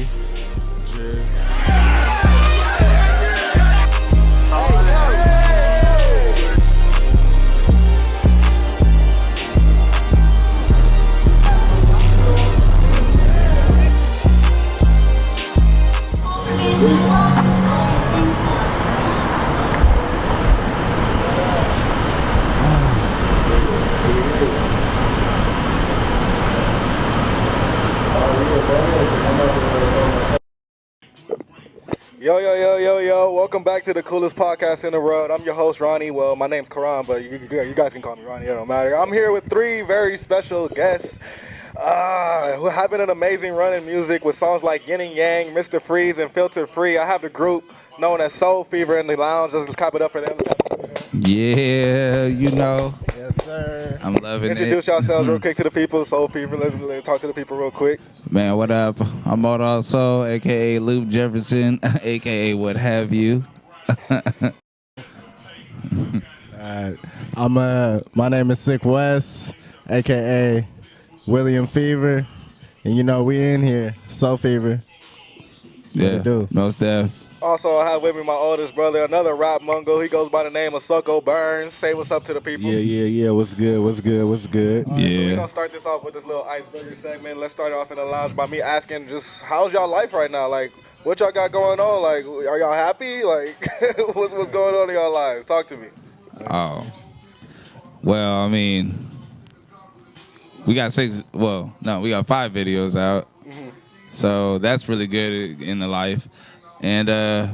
Ronnie. Drew. Yo, welcome back to the coolest podcast in the world. I'm your host, Ronnie. Well, my name's Karan, but you guys can call me Ronnie, it don't matter. I'm here with three very special guests who are having an amazing run in music with songs like Yin and Yang, Mr. Freeze, and Filter Free. I have the group known as Soul Fever in the lounge. Just clap it up for them. Yeah, you know. Yes, sir. I'm loving Introduce it. yourselves real quick to the people. Soul Fever, let's talk to the people real quick. Man, what up? I'm Moto Soul, a.k.a. Luke Jefferson, a.k.a. what have you. My name is Sicweezy, aka William Fever, and you know we in here, Soul Fever. Yeah, most def. Also, I have with me my oldest brother, another rap mungo. He goes by the name of Soco Burns. Say what's up to the people. Yeah. What's good? All right, so we're going to start this off with this little icebreaker segment. Let's start off in the lounge by me asking just, how's y'all life right now? Like, what y'all got going on? Like, are y'all happy? Like, what's going on in y'all lives? Talk to me. Oh. Well, I mean, we got 5 videos out. Mm-hmm. So that's really good in the life. And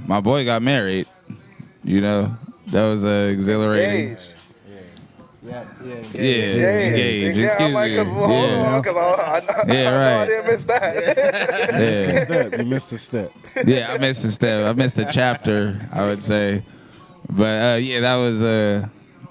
my boy got married. You know, that was exhilarating. Engaged. Engaged. Excuse me. Hold on, because I didn't miss that. You missed a step. Yeah, I missed a step. I missed a chapter, I would say. But that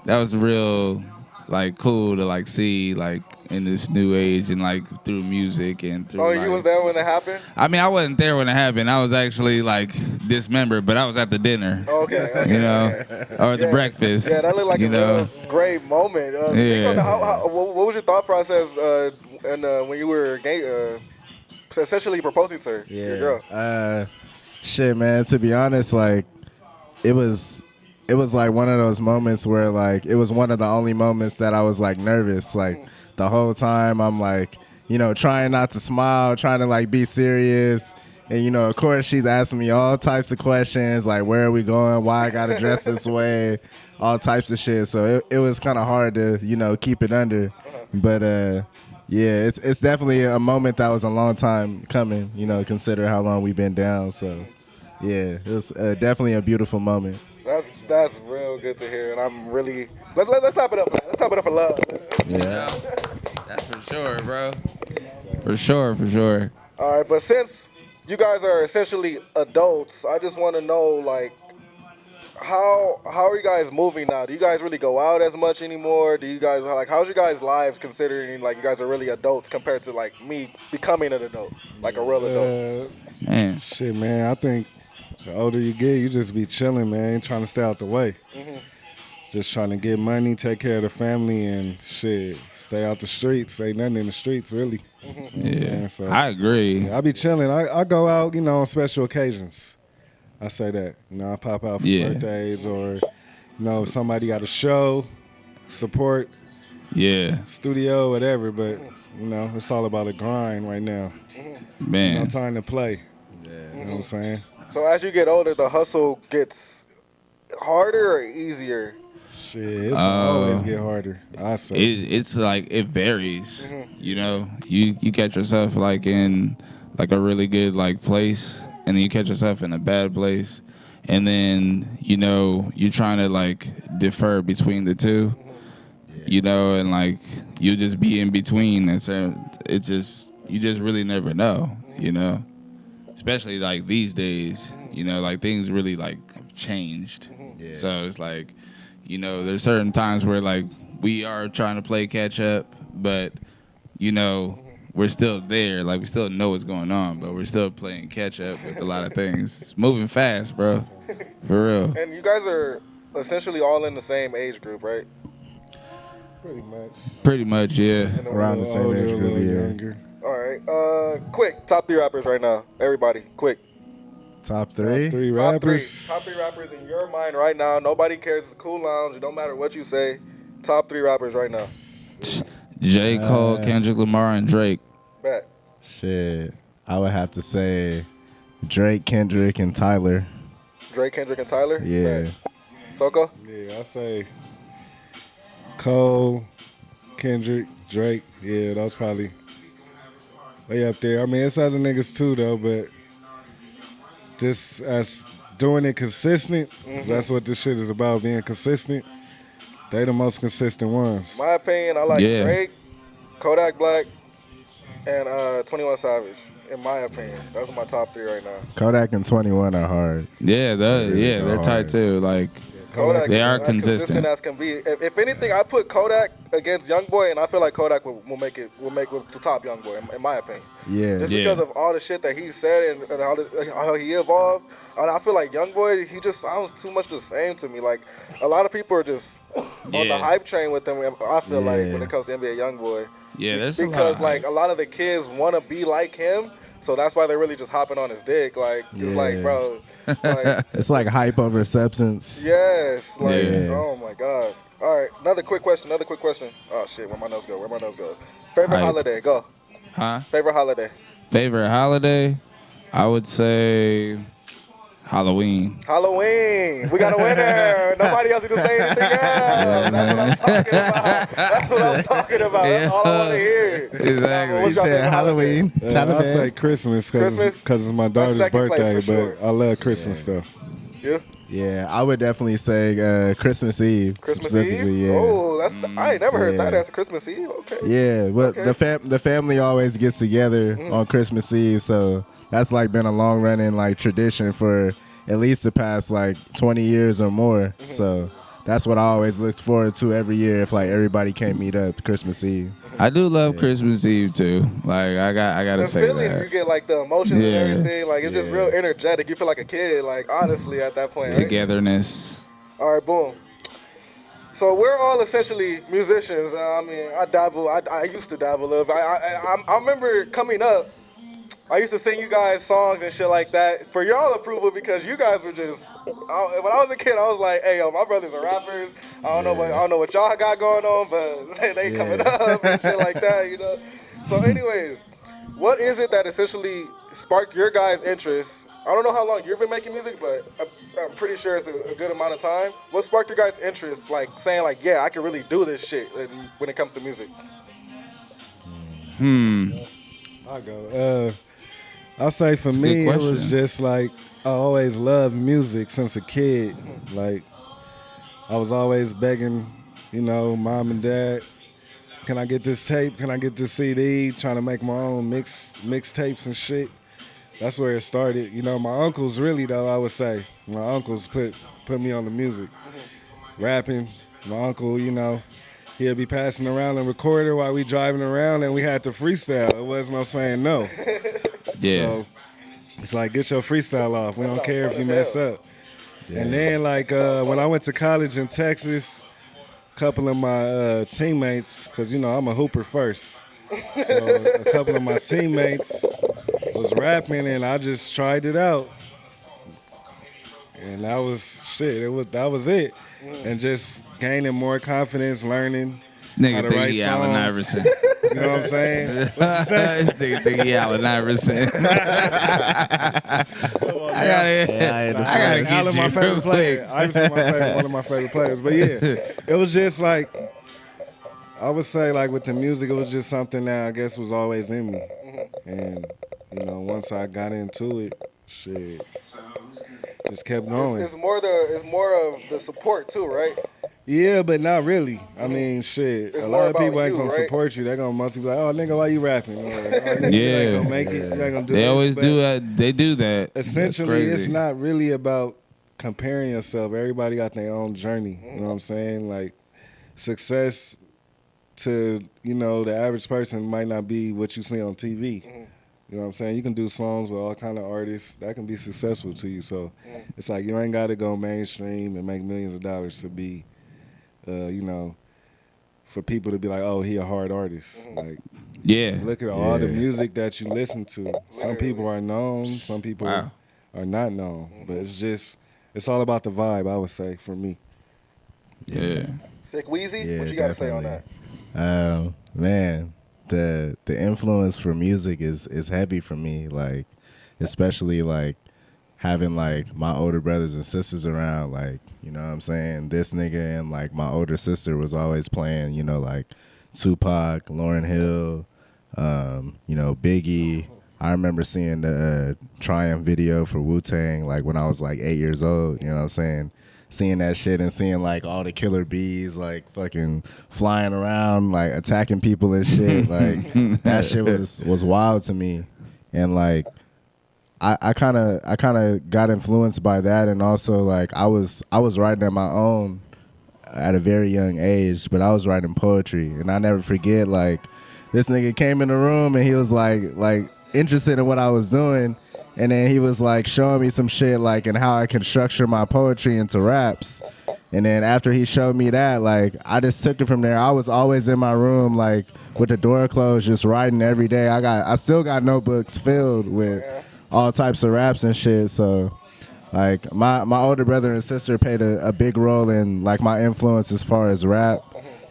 was real, like, cool to like see, like, in this new age and like through music and through. Oh, you was there when it happened? I mean, I wasn't there when it happened. I was actually like dismembered, but I was at the dinner. Okay. You know, or the breakfast. Yeah, that looked like a real great moment. Speak on what was your thought process and when you were essentially proposing to her, your girl? Shit, man. To be honest, like it was like one of those moments where like it was one of the only moments that I was like nervous, like. The whole time I'm like, you know, trying not to smile, trying to like be serious. And, you know, of course she's asking me all types of questions, like where are we going, why I got to dress this way, all types of shit. So it was kind of hard to, you know, keep it under. But, yeah, it's definitely a moment that was a long time coming, you know, consider how long we've been down. So, yeah, it was definitely a beautiful moment. That's real good to hear, and I'm really let's clap it up. Let's clap it up for love. Yeah, that's for sure, bro. For sure. All right, but since you guys are essentially adults, I just want to know, like, how are you guys moving now? Do you guys really go out as much anymore? Do you guys like how's your guys' lives considering like you guys are really adults compared to like me becoming an adult, like a real adult? Man, shit, man. I think. The older you get, you just be chilling, man, trying to stay out the way. Mm-hmm. Just trying to get money, take care of the family, and shit, stay out the streets. Ain't nothing in the streets, really. Mm-hmm. Yeah, so, I agree. Yeah, I be chilling. I go out, you know, on special occasions. I say that. You know, I pop out for birthdays or, you know, if somebody got a show, support, studio, whatever. But, you know, it's all about a grind right now. Man. No time to play. Yeah. You know what I'm saying? So as you get older, the hustle gets harder or easier? Shit, it's always get harder. I say it's like it varies. Mm-hmm. You know, you catch yourself like in like a really good like place, and then you catch yourself in a bad place, and then you know you're trying to like defer between the two. Mm-hmm. You know, and like you just be in between, and so you just really never know. You know. Especially like these days, you know, like things really like have changed. Yeah. So it's like, you know, there's certain times where like we are trying to play catch up, but you know, we're still there. Like we still know what's going on, but we're still playing catch up with a lot of things. It's moving fast, bro. For real. And you guys are essentially all in the same age group, right? Pretty much. Pretty much, yeah. Around the same age group, yeah. Younger. All right. Quick, top 3 rappers right now. Everybody, quick. Top 3? Top 3 rappers. Top 3 rappers in your mind right now. Nobody cares. It's Cool Lounge. It don't matter what you say. Top 3 rappers right now. J. Cole, Kendrick Lamar, and Drake. Bet. Shit. I would have to say Drake, Kendrick, and Tyler. Drake, Kendrick, and Tyler? Yeah. Bet. Soco? Yeah, I say Cole, Kendrick, Drake. Yeah, those probably way up there. I mean, it's other niggas too though, but just as doing it consistent, 'cause that's what this shit is about, being consistent. They the most consistent ones. My opinion, I like Drake, Kodak Black, and 21 Savage. In my opinion, those are my top 3 right now. Kodak and 21 are hard. Yeah, they're tight too. Like Kodak, they are as consistent as can be. If anything, I put Kodak against YoungBoy, and I feel like Kodak will make the top YoungBoy, in my opinion. Yeah. Just because of all the shit that he said and how he evolved. And I feel like YoungBoy, he just sounds too much the same to me. Like, a lot of people are just on the hype train with him, I feel like, when it comes to NBA YoungBoy. Yeah, that's because like a lot of the kids want to be like him, so that's why they're really just hopping on his dick. Like, it's like, bro, like, it's like hype over substance. Yes, like, oh my god. All right, another quick question. Oh shit, where my nose go? Favorite holiday? Go. Huh? Favorite holiday? Favorite holiday? I would say Halloween. We got a winner. Nobody else can say anything else. That's what I'm talking about. That's all I want to hear. Exactly. What's your favorite Halloween. I'll say Christmas because it's my daughter's birthday, but I love Christmas though. Yeah. Yeah, I would definitely say Christmas Eve. Christmas specifically, Eve? Yeah. Oh, I ain't never heard that as Christmas Eve. Okay. Yeah, but the family always gets together on Christmas Eve, so that's like been a long running like tradition for at least the past like 20 years or more. So that's what I always looked forward to every year if like everybody came meet up Christmas Eve. I do love Christmas Eve too. Like I gotta say that. You get like the emotions and everything. Like it's just real energetic. You feel like a kid. Like honestly, at that point. Togetherness. Right? All right, boom. So we're all essentially musicians. I mean, I dabble. I used to dabble a little bit. I remember coming up. I used to sing you guys songs and shit like that for y'all approval because you guys were just. When I was a kid, I was like, "Hey, yo, my brothers are rappers. I don't know what y'all got going on, but they coming up and shit like that, you know." So, anyways, what is it that essentially sparked your guys' interest? I don't know how long you've been making music, but I'm pretty sure it's a good amount of time. What sparked your guys' interest, like saying, like, "Yeah, I can really do this shit" when it comes to music? I'll go. I'll say for me, it was just like I always loved music since a kid. Like I was always begging, mom and dad, can I get this tape? Can I get this CD? Trying to make my own mixtapes and shit. That's where it started. My uncles really though, I would say. My uncles put me on the music. Rapping. My uncle, he'll be passing around a recorder while we driving around and we had to freestyle. It wasn't no saying no. Yeah. So it's like, get your freestyle off. We don't care if you mess up. Yeah. And then, like, when I went to college in Texas, a couple of my teammates, because, I'm a hooper first. So a couple of my teammates was rapping, and I just tried it out. And that was shit. That was it. And just gaining more confidence, learning. This nigga how to think write he songs. Allen Iverson. You know what I'm saying? This nigga think he Allen Iverson. I gotta get Allen, you my favorite real player. quick. Iverson, one of my favorite players. But yeah, it was just like, I would say like with the music, it was just something that I guess was always in me. And, once I got into it, shit, just kept going. It's more of the support too, right? Yeah, but not really. I mean, shit. It's a lot of more people about ain't you, gonna right? support you. They're gonna mostly be like, "Oh, nigga, why you rapping?" Or, "Oh, nigga, you ain't gonna make it. You ain't gonna do They this." always But do that. They do that. essentially, it's not really about comparing yourself. Everybody got their own journey. You know what I'm saying? Like, success to, the average person might not be what you see on TV. You know what I'm saying? You can do songs with all kind of artists that can be successful to you. So it's like you ain't got to go mainstream and make millions of dollars to be, for people to be like, oh, he a hard artist. Like, Yeah. look at all the music that you listen to. Some people are known, some people are not known. But it's all about the vibe, I would say, for me. Yeah. Sicweezy, what you got to say on that? Man, the influence for music is heavy for me. Like, especially like having like my older brothers and sisters around. Like, you know what I'm saying? This nigga and like my older sister was always playing, you know, like Tupac, Lauryn Hill, you know, Biggie. I remember seeing the Triumph video for Wu-Tang like when I was like 8 years old, you know what I'm saying? Seeing that shit and seeing like all the killer bees like fucking flying around, like attacking people and shit. Like that shit was wild to me. And like I kind of got influenced by that, and also like I was writing on my own at a very young age, but I was writing poetry, and I never forget like this nigga came in the room and he was like interested in what I was doing, and then he was like showing me some shit like and how I can structure my poetry into raps. And then after he showed me that, like I just took it from there. I was always in my room like with the door closed, just writing every day. I still got notebooks filled with all types of raps and shit. So like my older brother and sister played a big role in like my influence as far as rap.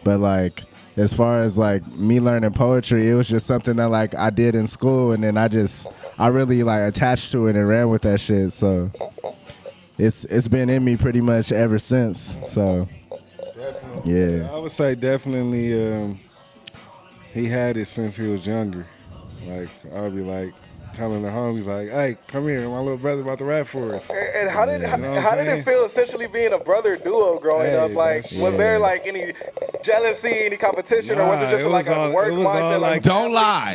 But like as far as like me learning poetry, it was just something that like I did in school, and then I really like attached to it and ran with that shit. So it's been in me pretty much ever since. So yeah, I would say definitely he had it since he was younger. Like I would be like telling the homies like, "Hey, come here, my little brother about to rap for us." And how did it feel essentially being a brother duo growing up? Like, was there like any jealousy, any competition, or was it just like a work mindset? Like, don't lie.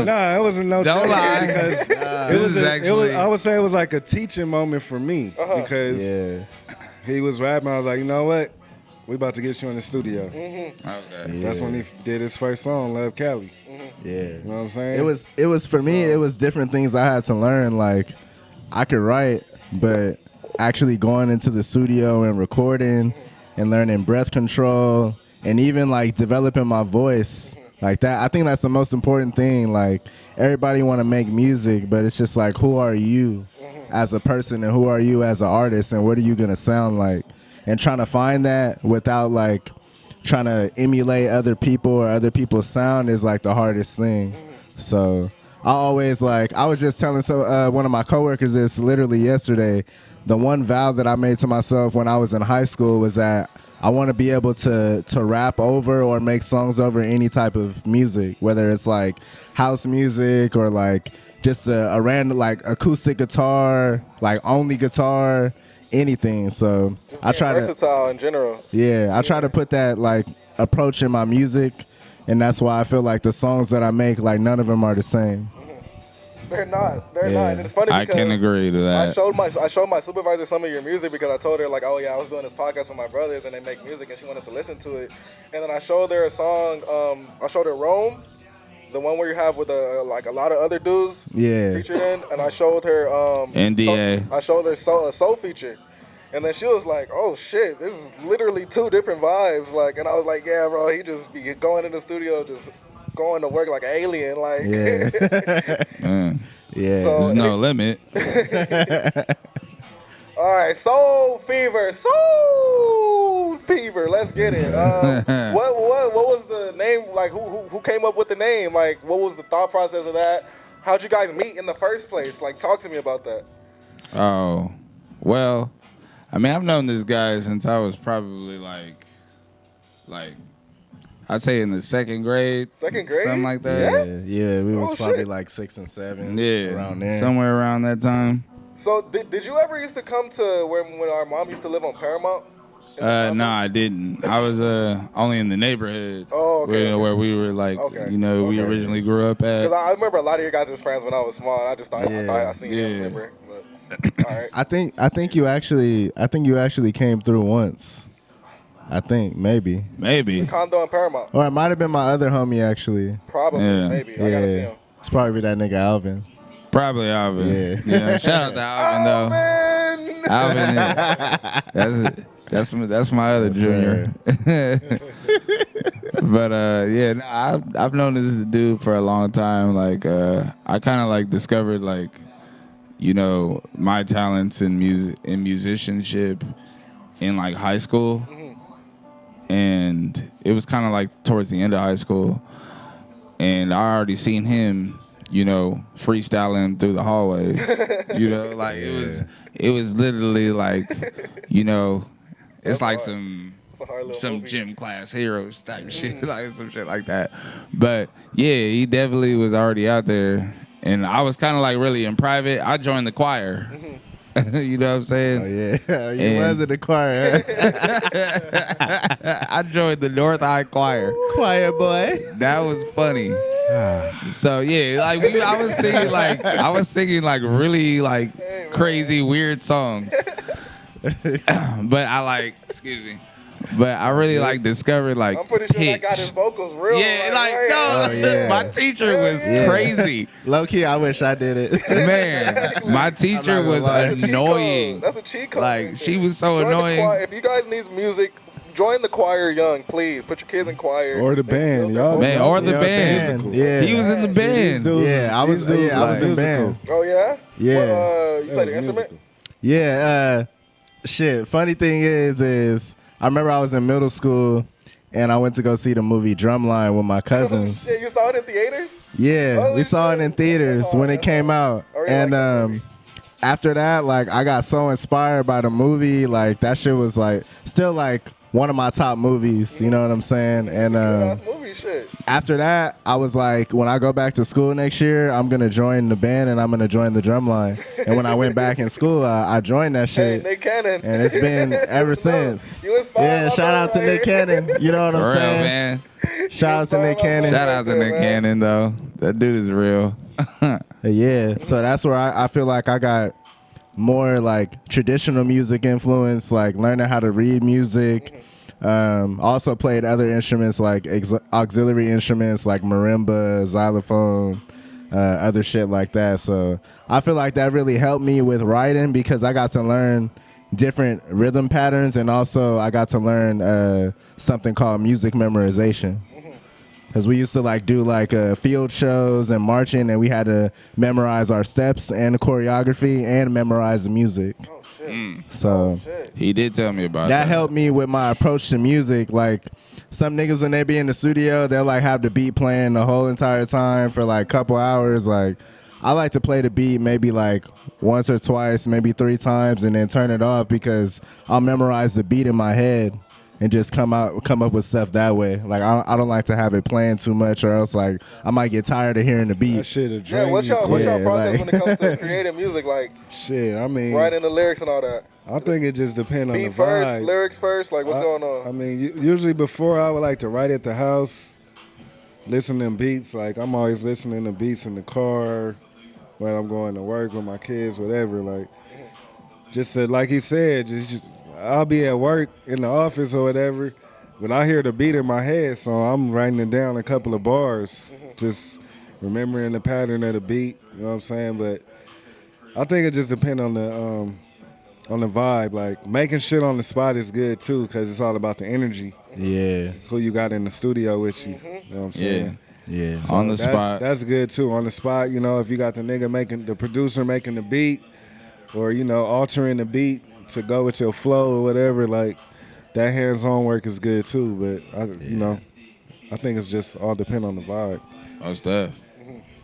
Nah, it wasn't no. Don't lie. Because I would say it was like a teaching moment for me because he was rapping. I was like, you know what? We about to get you in the studio. Okay. That's when he did his first song, Love Cali. yeah. You know what I'm saying? It was for me. It was different things I had to learn. Like I could write, but actually going into the studio and recording and learning breath control and even like developing my voice like that. I think that's the most important thing. Like everybody want to make music, but it's just like, who are you as a person and who are you as an artist and what are you gonna sound like? And trying to find that without like trying to emulate other people or other people's sound is like the hardest thing. So I always like, I was just telling one of my coworkers this literally yesterday. The one vow that I made to myself when I was in high school was that I want to be able to rap over or make songs over any type of music, whether it's like house music or like just a random like acoustic guitar, like only guitar, anything. So I try versatile in general. Yeah, I try to put that like approach in my music, and that's why I feel like the songs that I make, like none of them are the same. They're not. They're not. And it's funny because I can agree to that. I showed my supervisor some of your music because I told her like, oh yeah, I was doing this podcast with my brothers and they make music and she wanted to listen to it. And then I showed her a song. I showed her Rome, the one where you have with like a lot of other dudes featured in, and I showed her NDA. I showed her a soul feature. And then she was like, "Oh shit, this is literally two different vibes." Like, and I was like, "Yeah, bro, he just be going in the studio, just going to work like an alien." Like, yeah, so, there's no limit. All right, Soul Fever, let's get it. What was the name? Like, who came up with the name? Like, what was the thought process of that? How'd you guys meet in the first place? Like, talk to me about that. Oh, well. I mean, I've known this guy since I was probably like I'd say in the second grade. Second grade? Something like that. Yeah, we was probably like 6 and 7. Yeah, around there. Somewhere around that time. So did you ever used to come to when our mom used to live on Paramount? No, I didn't. I was only in the neighborhood. Oh, okay. Where we were like, we originally grew up at. Because I remember a lot of your guys' friends when I was small. I just thought I seen you. Remember. But, all right. I think you actually came through once. I think maybe. Condo and Paramount. Or it might have been my other homie actually. Probably, maybe. I gotta see him. It's probably that nigga Alvin. Probably Alvin. Yeah. Shout out to Alvin though. Alvin. That's my other junior. But yeah, no, I've known this dude for a long time. Like I kind of like discovered like, you know, my talents in music and musicianship in like high school, and it was kind of like towards the end of high school, and I already seen him, you know, freestyling through the hallways. You know, like it was literally like, you know, it's like some gym class heroes type shit, like some shit like that. But yeah, he definitely was already out there, and I was kind of like really in private. I joined the choir. You know what I'm saying? Oh yeah, you was in the choir. I joined the North High Choir. Choir boy. That was funny. So yeah, like I was singing like really like crazy weird songs. But I like, excuse me. But I really like discovered like I'm pretty sure pitch. that got his vocals real. Yeah, like no, Oh, yeah. my teacher was crazy. Low key, I wish I did it. Man, my teacher was annoying. That's a cheat code. Like she was so Join the annoying. choir. If you guys need music, join the choir young, please. Put your kids in choir. Or the band, y'all. Man, or the band. Yeah, He was in the band. Yeah, I was in band. Oh yeah. Yeah. Well, you play the instrument? Yeah. Shit. Funny thing is I remember I was in middle school and I went to go see the movie Drumline with my cousins. Yeah, you saw it in theaters? Yeah, Holy we saw it shit. in theaters when it came out. I really And like that movie. after that, like I got so inspired by the movie. Like that shit was like still like one of my top movies. You know what I'm saying? And That's movie shit. after that, I was like, when I go back to school next year, I'm gonna join the band and I'm gonna join the drumline. And when I went back in school, I joined that Hey, shit. Nick Cannon. And it's been ever since. You inspired Yeah, my shout out to brother Nick right here. Cannon. You know what I'm For real, saying? man. Shout out to Nick Cannon. Shout out to Nick Cannon though. That dude is real. Yeah, so that's where I feel like I got more like traditional music influence, like learning how to read music. Also played other instruments like auxiliary instruments like marimba, xylophone, other shit like that. So I feel like that really helped me with writing because I got to learn different rhythm patterns, and also I got to learn something called music memorization. Because we used to like do like field shows and marching, and we had to memorize our steps and the choreography and memorize the music. Oh shit. So He did tell me about that helped me with my approach to music. Like some niggas when they be in the studio, they'll like have the beat playing the whole entire time for like a couple hours. Like I like to play the beat maybe like once or twice, maybe 3 times, and then turn it off because I'll memorize the beat in my head and just come up with stuff that way. Like I don't like to have it playing too much, or else like I might get tired of hearing the That beat. shit a Yeah, drain what's you your quick. process like- when it comes to creating music? Like Shit, I mean, writing the lyrics and all that. I think it just depends on the Beat first, vibe. lyrics first. Like what's going on? I mean, usually before I would like to write at the house, listen to beats. Like I'm always listening to beats in the car when I'm going to work with my kids, whatever. Like just to, like he said, just I'll be at work in the office or whatever, but I hear the beat in my head, so I'm writing it down a couple of bars, just remembering the pattern of the beat. You know what I'm saying? But I think it just depends on the vibe. Like making shit on the spot is good too, because it's all about the energy. Yeah, Who you got in the studio with you. You know what I'm saying? yeah. on the spot. That's good too. On the spot, you know, if you got the nigga the producer making the beat, or you know, altering the beat to go with your flow or whatever, like that hands-on work is good too. But you know, I think it's just all depend on the vibe. Oh, stuff.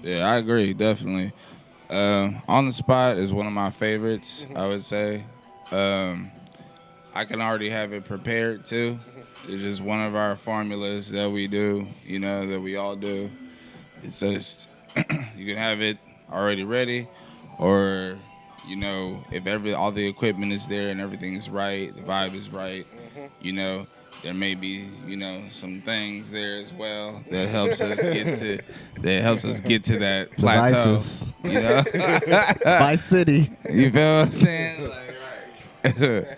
Yeah, I agree, definitely. On the spot is one of my favorites, I would say. I can already have it prepared too. It's just one of our formulas that we do, you know, that we all do. It's just you can have it already ready, or you know, if all the equipment is there and everything is right, the vibe is right, you know, there may be, you know, some things there as well that helps us get to that plateau. Devices. You know, Vice City. you feel what I'm saying? Like, right.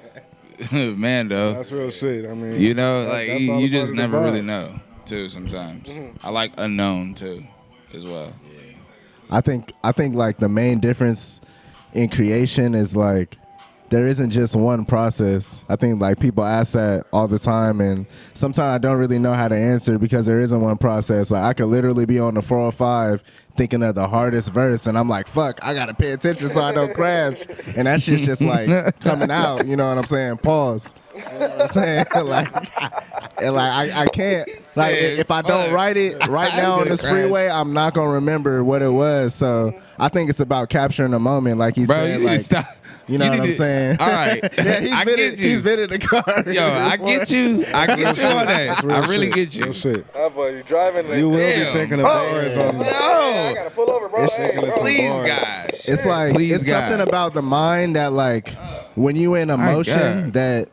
Man, though, That's real shit. I mean, you know, like that's all you a part just of the never really vibe. know too. Sometimes I like unknown too, as well. I think like the main difference in creation is like there isn't just one process. I think like people ask that all the time, and sometimes I don't really know how to answer because there isn't one process. Like I could literally be on the 405 thinking of the hardest verse, and I'm like, fuck, I gotta pay attention so I don't crash. And that shit's just like coming out. You know what I'm saying? Pause. You know what I'm saying? I can't. Like if I don't write it right now on this freeway, I'm not gonna remember what it was. So I think it's about capturing the moment, like he said. You like, stop. You know what I'm saying? All right. Yeah, he's been in the car. Yo, I get you. I get you on that. I really get you. Real shit. Oh, boy, you driving. You will be thinking of bars on the. I gotta pull over, bro. Hey, bro. Please, guys. It's like it's something about the mind that like when you in emotion that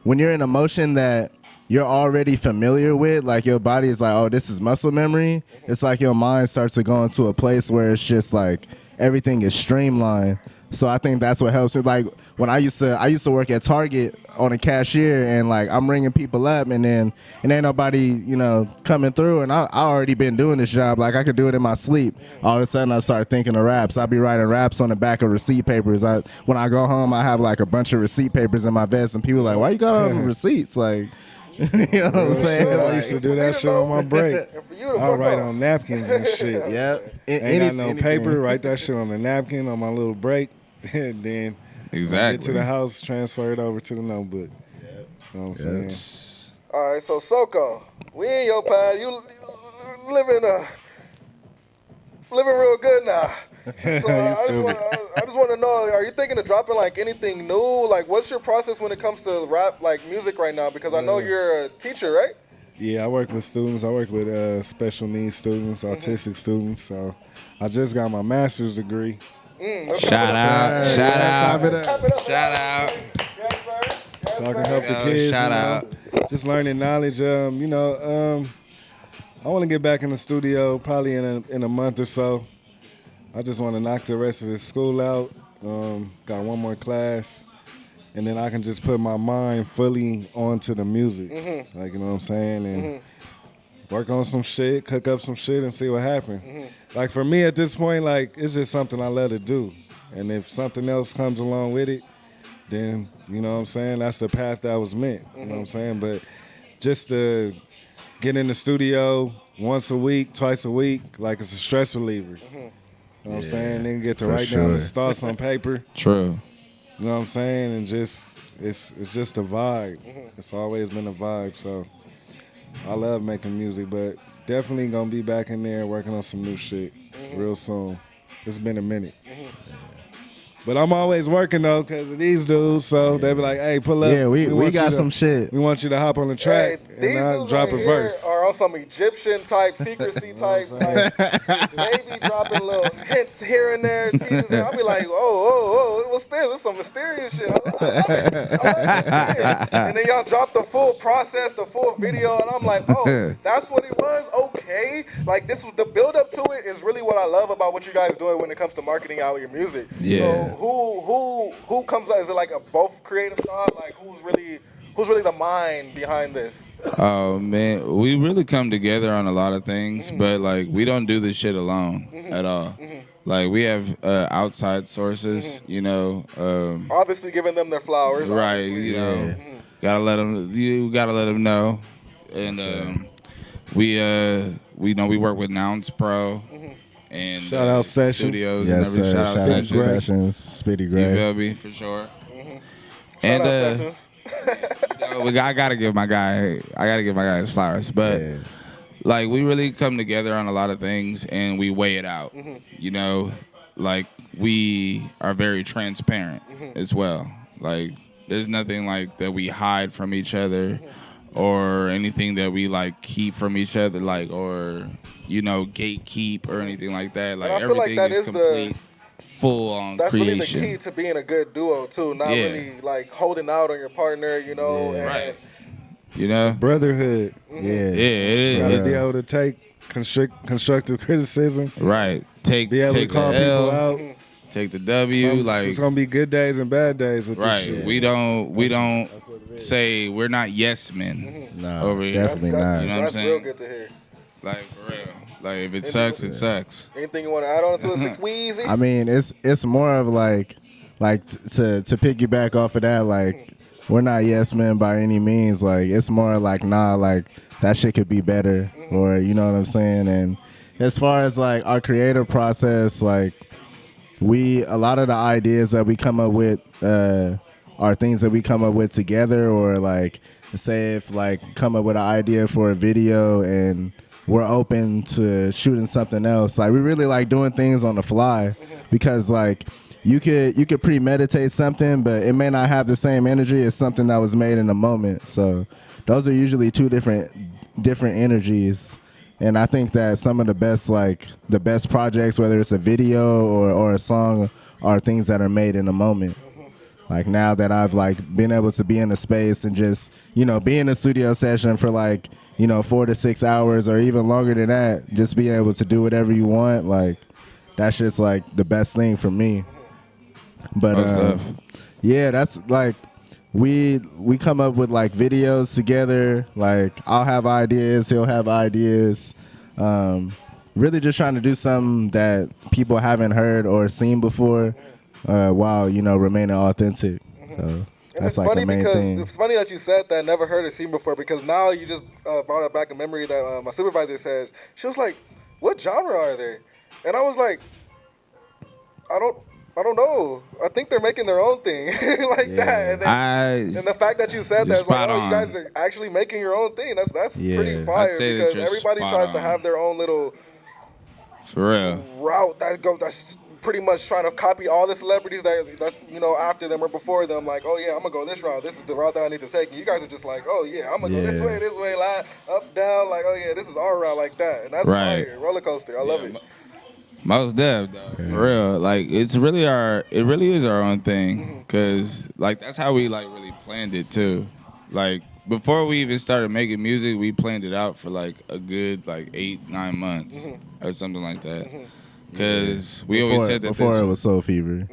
when you're in emotion that you're already familiar with, like your body is like, oh, this is muscle memory. It's like your mind starts to go into a place where it's just like everything is streamlined. So I think that's what helps me. Like when I used to work at Target on a cashier, and like I'm ringing people up, and ain't nobody coming through, and I already been doing this job. Like I could do it in my sleep. All of a sudden I start thinking of raps. I be writing raps on the back of receipt papers. When I go home, I have like a bunch of receipt papers in my vest, and people are like, why you got all them receipts? Like. You know what I'm saying? I used to do that shit on my break. I write on napkins and shit. Yeah. Ain't got no paper. Write that shit on the napkin on my little break. And then get to the house, transfer it over to the notebook. You know what I'm saying? All right, so Soco, we in your pad. You living real good now. So I just want to know, are you thinking of dropping like anything new? Like, what's your process when it comes to rap, like music right now? Because I know you're a teacher, right? Yeah, I work with students. I work with special needs students, autistic students. So I just got my master's degree. Shout out. Yes, sir. So I can help the kids. Shout out. Just learning knowledge. I want to get back in the studio probably in a month or so. I just want to knock the rest of the school out. Got one more class, and then I can just put my mind fully onto the music. Like, you know what I'm saying? And work on some shit, cook up some shit, and see what happens. Like, for me at this point, like, it's just something I love to do. And if something else comes along with it, then, you know what I'm saying, that's the path that was meant. You know what I'm saying? But just to get in the studio once a week, twice a week, like, it's a stress reliever. You know what I'm saying? Then get to write down his thoughts on paper. True. You know what I'm saying? And just it's just a vibe. It's always been a vibe. So I love making music, but definitely gonna be back in there working on some new shit real soon. It's been a minute. But I'm always working though because of these dudes. So they be like, "Hey, pull up." Yeah, we got some shit. We want you to hop on the track and I'll drop a verse. Or on some Egyptian type, secrecy type, like maybe dropping little hints here and there, teasers. I'll be like, what's this? It's some mysterious shit. I like it. And then y'all drop the full process, the full video, and I'm like, oh, that's what it was. Okay, like this was the build up to it is really what I love about what you guys doing when it comes to marketing out your music. Yeah. So who comes out? Is it like a both creative thought? Like who's really the mind behind this? Oh man, we really come together on a lot of things, but like we don't do this shit alone at all. Like we have outside sources, Obviously giving them their flowers. Right, obviously. gotta let them know, and we work with Nouns Pro. And shout out Sessions. Studios yes, and everything. Shout out Sessions. Spitty Gray. You feel me? For sure. Shout out Sessions. I gotta give my guy his flowers. But like we really come together on a lot of things and we weigh it out. Like we are very transparent as well. Like there's nothing like that we hide from each other or anything that we like keep from each other, like or gatekeep or anything like that. Like everything is complete, full on that's creation. That's really the key to being a good duo too. Not really like holding out on your partner, and, right. Brotherhood. Yeah, it is. You gotta be able to take constructive criticism. Right. Be able to call people out. Take the W. It's gonna be good days and bad days with this shit. We don't say we're not yes men. No, over here. definitely not. You know what I'm saying? Real good to hear. Like for real. Like if it sucks, it sucks. Anything you want to add on to it, Sicweezy? I mean, it's more of like like to piggyback off of that, like we're not yes men by any means. Like it's more like nah, like that shit could be better, or you know what I'm saying. And as far as like our creative process, like a lot of the ideas that we come up with are things that we come up with together, or like say if like come up with an idea for a video and we're open to shooting something else. Like we really like doing things on the fly, because like you could premeditate something, but it may not have the same energy as something that was made in a moment. So those are usually two different energies. And I think that some of the best projects, whether it's a video or a song, are things that are made in a moment. Like now that I've like been able to be in a space and just, be in a studio session for like, 4 to 6 hours or even longer than that, just being able to do whatever you want, like that's just like the best thing for me. But yeah, that's like we come up with like videos together. Like I'll have ideas, he'll have ideas. Really just trying to do something that people haven't heard or seen before, while remaining authentic. So that's like the main thing. It's funny that you said that. Never heard it seen before, because now you just brought up back a memory that my supervisor said. She was like, "What genre are they?" And I was like, I don't know. I think they're making their own thing like that. And the fact that you said that, it's like, you guys are actually making your own thing. That's pretty fire, because everybody tries to have their own little route that's pretty much trying to copy all the celebrities that's after them or before them. Like, oh yeah, I'm gonna go this route. This is the route that I need to take. And you guys are just like, oh yeah, I'm gonna go this way, up, down. Like, oh yeah, this is our route, like that. And that's fire. Roller coaster. I love it. Most def, though, for real. Like it really is our own thing, cause like that's how we like really planned it too. Like before we even started making music, we planned it out for like a good like 8-9 months or something like that. Cause we always said that before it was Soul Fever.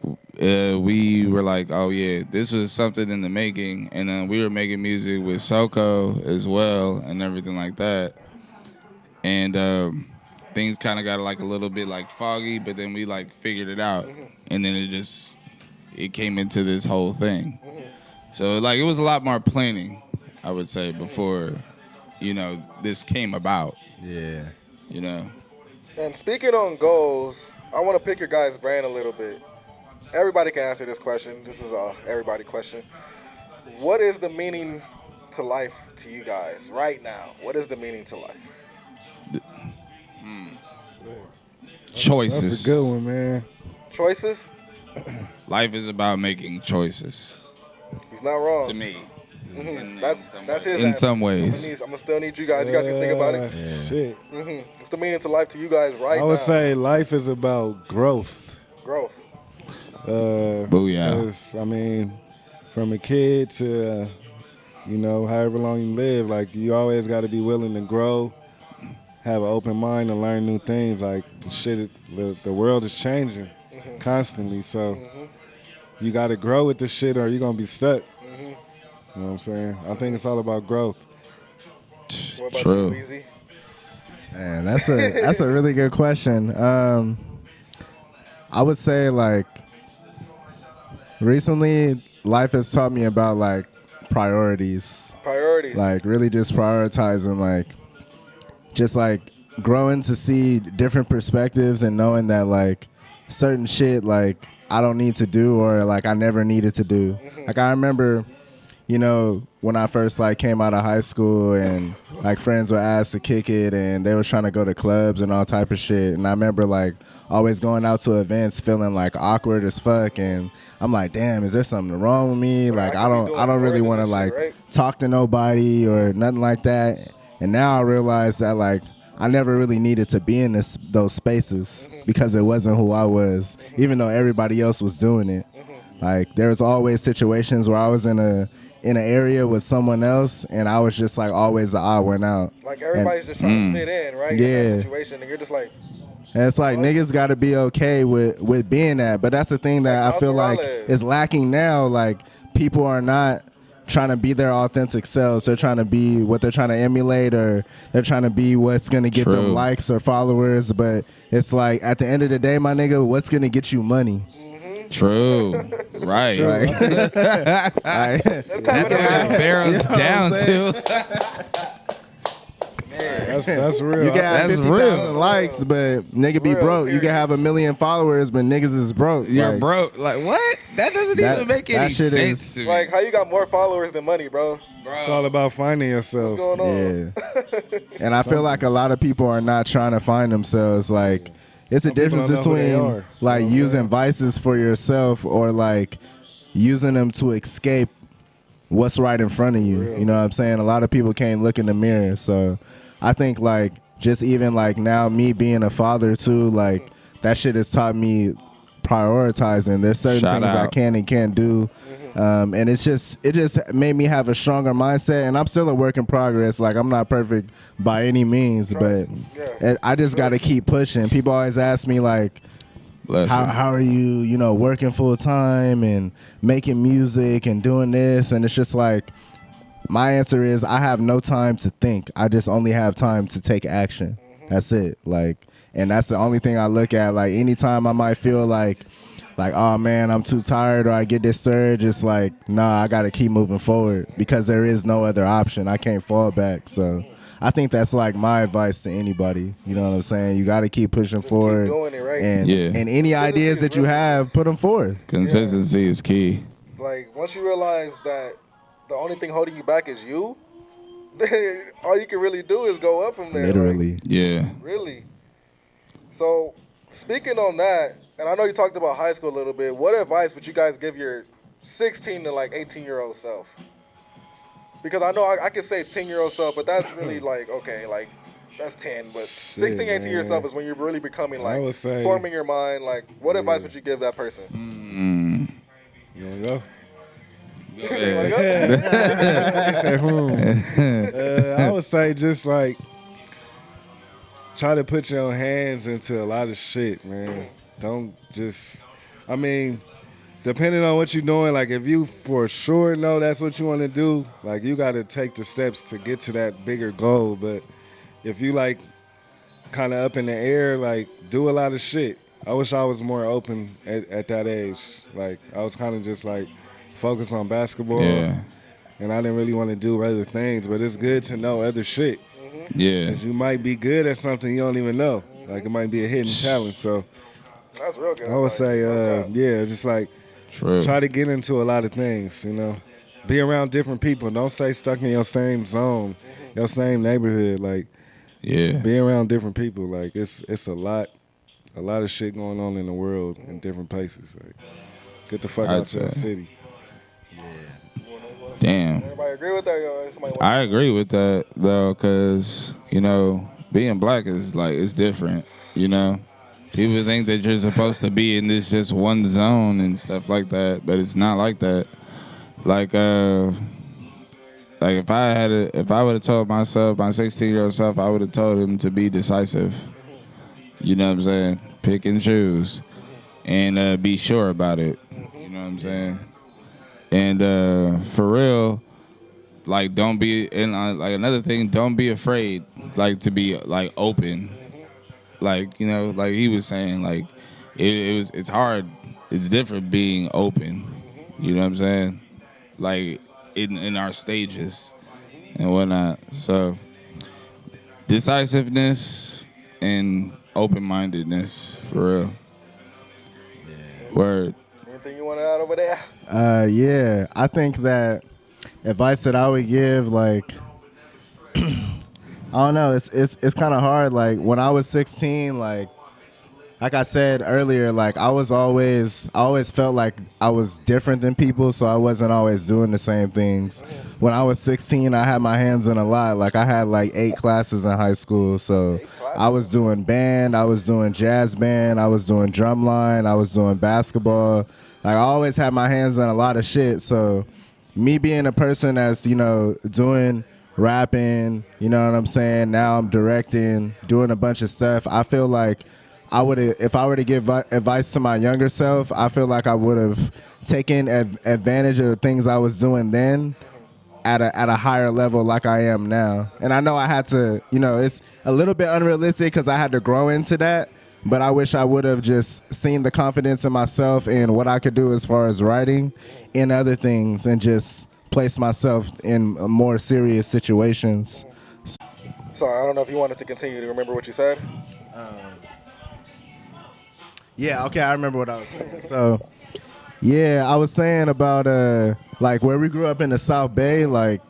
Right. We were like, oh yeah, this was something in the making, and then we were making music with Soco as well and everything like that, and things kind of got like a little bit like foggy, but then we like figured it out, and then it came into this whole thing. So like it was a lot more planning, I would say, before this came about. Yeah. And speaking on goals, I want to pick your guys' brain a little bit. Everybody can answer this question. This is a everybody question. What is the meaning to life to you guys right now? What is the meaning to life? Choices. That's a good one, man. Choices? Life is about making choices. He's not wrong. To me. That's his in answer. some ways. I'm gonna still need you guys. You guys can think about it. Shit. What's the meaning to life to you guys right now? I would say life is about growth. Growth. Booyah. I mean, from a kid to, however long you live, like you always got to be willing to grow, have an open mind, and learn new things. Like the world is changing constantly, so you got to grow with the shit, or you're gonna be stuck. You know what I'm saying? I think it's all about growth. What about True. you, Weezy? Man, that's a really good question. I would say like recently life has taught me about like priorities. Like really just prioritizing, like just like growing to see different perspectives and knowing that like certain shit like I don't need to do, or like I never needed to do. Like I remember, when I first like came out of high school and like friends were asked to kick it and they were trying to go to clubs and all type of shit. And I remember like always going out to events feeling like awkward as fuck. And I'm like, damn, is there something wrong with me? Like I don't really want to like talk to nobody or nothing like that. And now I realize that like I never really needed to be in those spaces because it wasn't who I was, even though everybody else was doing it. Like there's always situations where I was in an area with someone else, and I was just like always the odd one out. Like everybody's just trying to fit in, right? Yeah. In that situation, and you're just like. And it's like niggas got to be okay with being that, but that's the thing that I feel like is lacking now. Like people are not trying to be their authentic selves. They're trying to be what they're trying to emulate, or they're trying to be what's going to get them likes or followers. But it's like at the end of the day, my nigga, what's going to get you money? True. Right. Right. That barrels down too. That's real. You can have That's 50,000 real. likes, but nigga be broke. You can have 1 million followers, but niggas is broke. You're Like, broke. Like what? That doesn't That- even make that any shit sense. is- to me. Like, how you got more followers than money, bro? It's all about finding yourself. What's going on? Yeah. And I feel like a lot of people are not trying to find themselves. Like, it's a Some people difference don't know who they between are. like You know what I'm using saying? vices for yourself or like using them to escape what's right in front of you. You know what I'm saying? A lot of people can't look in the mirror. So I think like just even like now me being a father too, like that shit has taught me prioritizing. There's certain Shout things I out. can and can't do. And it just made me have a stronger mindset, and I'm still a work in progress. Like I'm not perfect by any means, but I just got to keep pushing. People always ask me like, Bless you. how are you, working full time and making music and doing this? And it's just like, my answer is I have no time to think. I just only have time to take action. That's it. Like, and that's the only thing I look at. Like anytime I might feel like, oh man, I'm too tired or I get this surge, it's like, nah, I got to keep moving forward because there is no other option. I can't fall back. So I think that's like my advice to anybody. You know what I'm saying? You got to keep pushing forward. Keep doing it, right? And, Yeah. and any ideas that you have, put them forward. Consistency is key. Like, once you realize that the only thing holding you back is you, then all you can really do is go up from there. Literally. Yeah. Like, really. So, speaking on that, and I know you talked about high school a little bit, what advice would you guys give your 16 to like 18-year-old self? Because I know I can say 10-year-old self, but that's really like, okay, like, that's 10. But 16, 18-year self is when you're really becoming I like, would say- forming your mind. Like, what advice would you give that person? You wanna go? You wanna go? I would say just like try to put your hands into a lot of shit, man. Don't just, I mean, depending on what you're doing, like if you for sure know that's what you want to do, like you got to take the steps to get to that bigger goal. But if you like kind of up in the air, like do a lot of shit. I wish I was more open at that age. Like I was kind of just like focused on basketball. Yeah. And I didn't really want to do other things, but it's good to know other shit. Yeah. 'Cause you might be good at something you don't even know. Like it might be a hidden talent. So That's real good. I would advice. say, Okay. yeah, just like True. try to get into a lot of things, Be around different people. Don't stay stuck in your same zone, your same neighborhood. Like Yeah. be around different people. Like it's a lot of shit going on in the world in different places. Like get the fuck I'd out to that say. city. Damn. Everybody agree with that? Yo? Somebody want- I agree with that though, cause being black is like it's different. People think that you're supposed to be in this just one zone and stuff like that, but it's not like that. Like if I would have told myself, my 16-year-old self, I would have told him to be decisive. You know what I'm saying? Pick and choose, and be sure about it. You know what I'm saying? And for real, like don't be, and like another thing, don't be afraid, like to be like open. Like like he was saying, like it's hard, it's different being open. You know what I'm saying? Like in our stages and whatnot. So decisiveness and open-mindedness, for real. Word. Anything you want to add over there? Yeah, I think that advice that I would give, like, I don't know, it's kind of hard. Like when I was 16, like I said earlier, like I always felt like I was different than people, so I wasn't always doing the same things. When I was 16, I had my hands in a lot. Like I had like 8 classes in high school, so I was doing band, I was doing jazz band, I was doing drumline, I was doing basketball. Like I always had my hands on a lot of shit. So me being a person that's doing rapping, you know what I'm saying? Now I'm directing, doing a bunch of stuff. I feel like if I were to give advice to my younger self, I feel like I would have taken advantage of the things I was doing then at a higher level like I am now. And I know I had to, it's a little bit unrealistic because I had to grow into that. but I wish I would have just seen the confidence in myself and what I could do as far as writing and other things, and just place myself in more serious situations. Sorry, I don't know if you wanted to continue to remember what you said. Yeah, okay, I remember what I was saying. So, yeah, I was saying about like where we grew up in the South Bay, like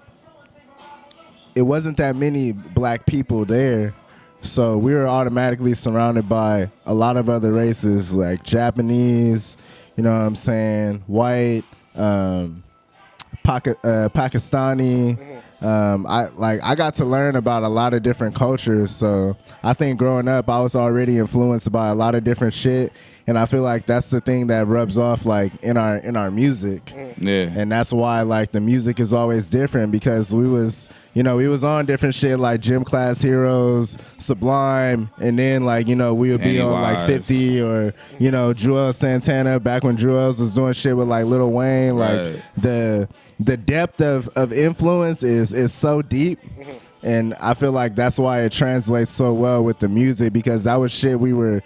it wasn't that many black people there. So we were automatically surrounded by a lot of other races, like Japanese, you know what I'm saying, white, Pakistani. I got to learn about a lot of different cultures. So I think growing up, I was already influenced by a lot of different shit, and I feel like that's the thing that rubs off like in our music. Yeah, and that's why like the music is always different, because we was on different shit like Gym Class Heroes, Sublime, and then like we would be on like 50 or Joel Santana back when Joel's was doing shit with like Lil Wayne. Like the depth of influence is so deep, and I feel like that's why it translates so well with the music, because that was shit we were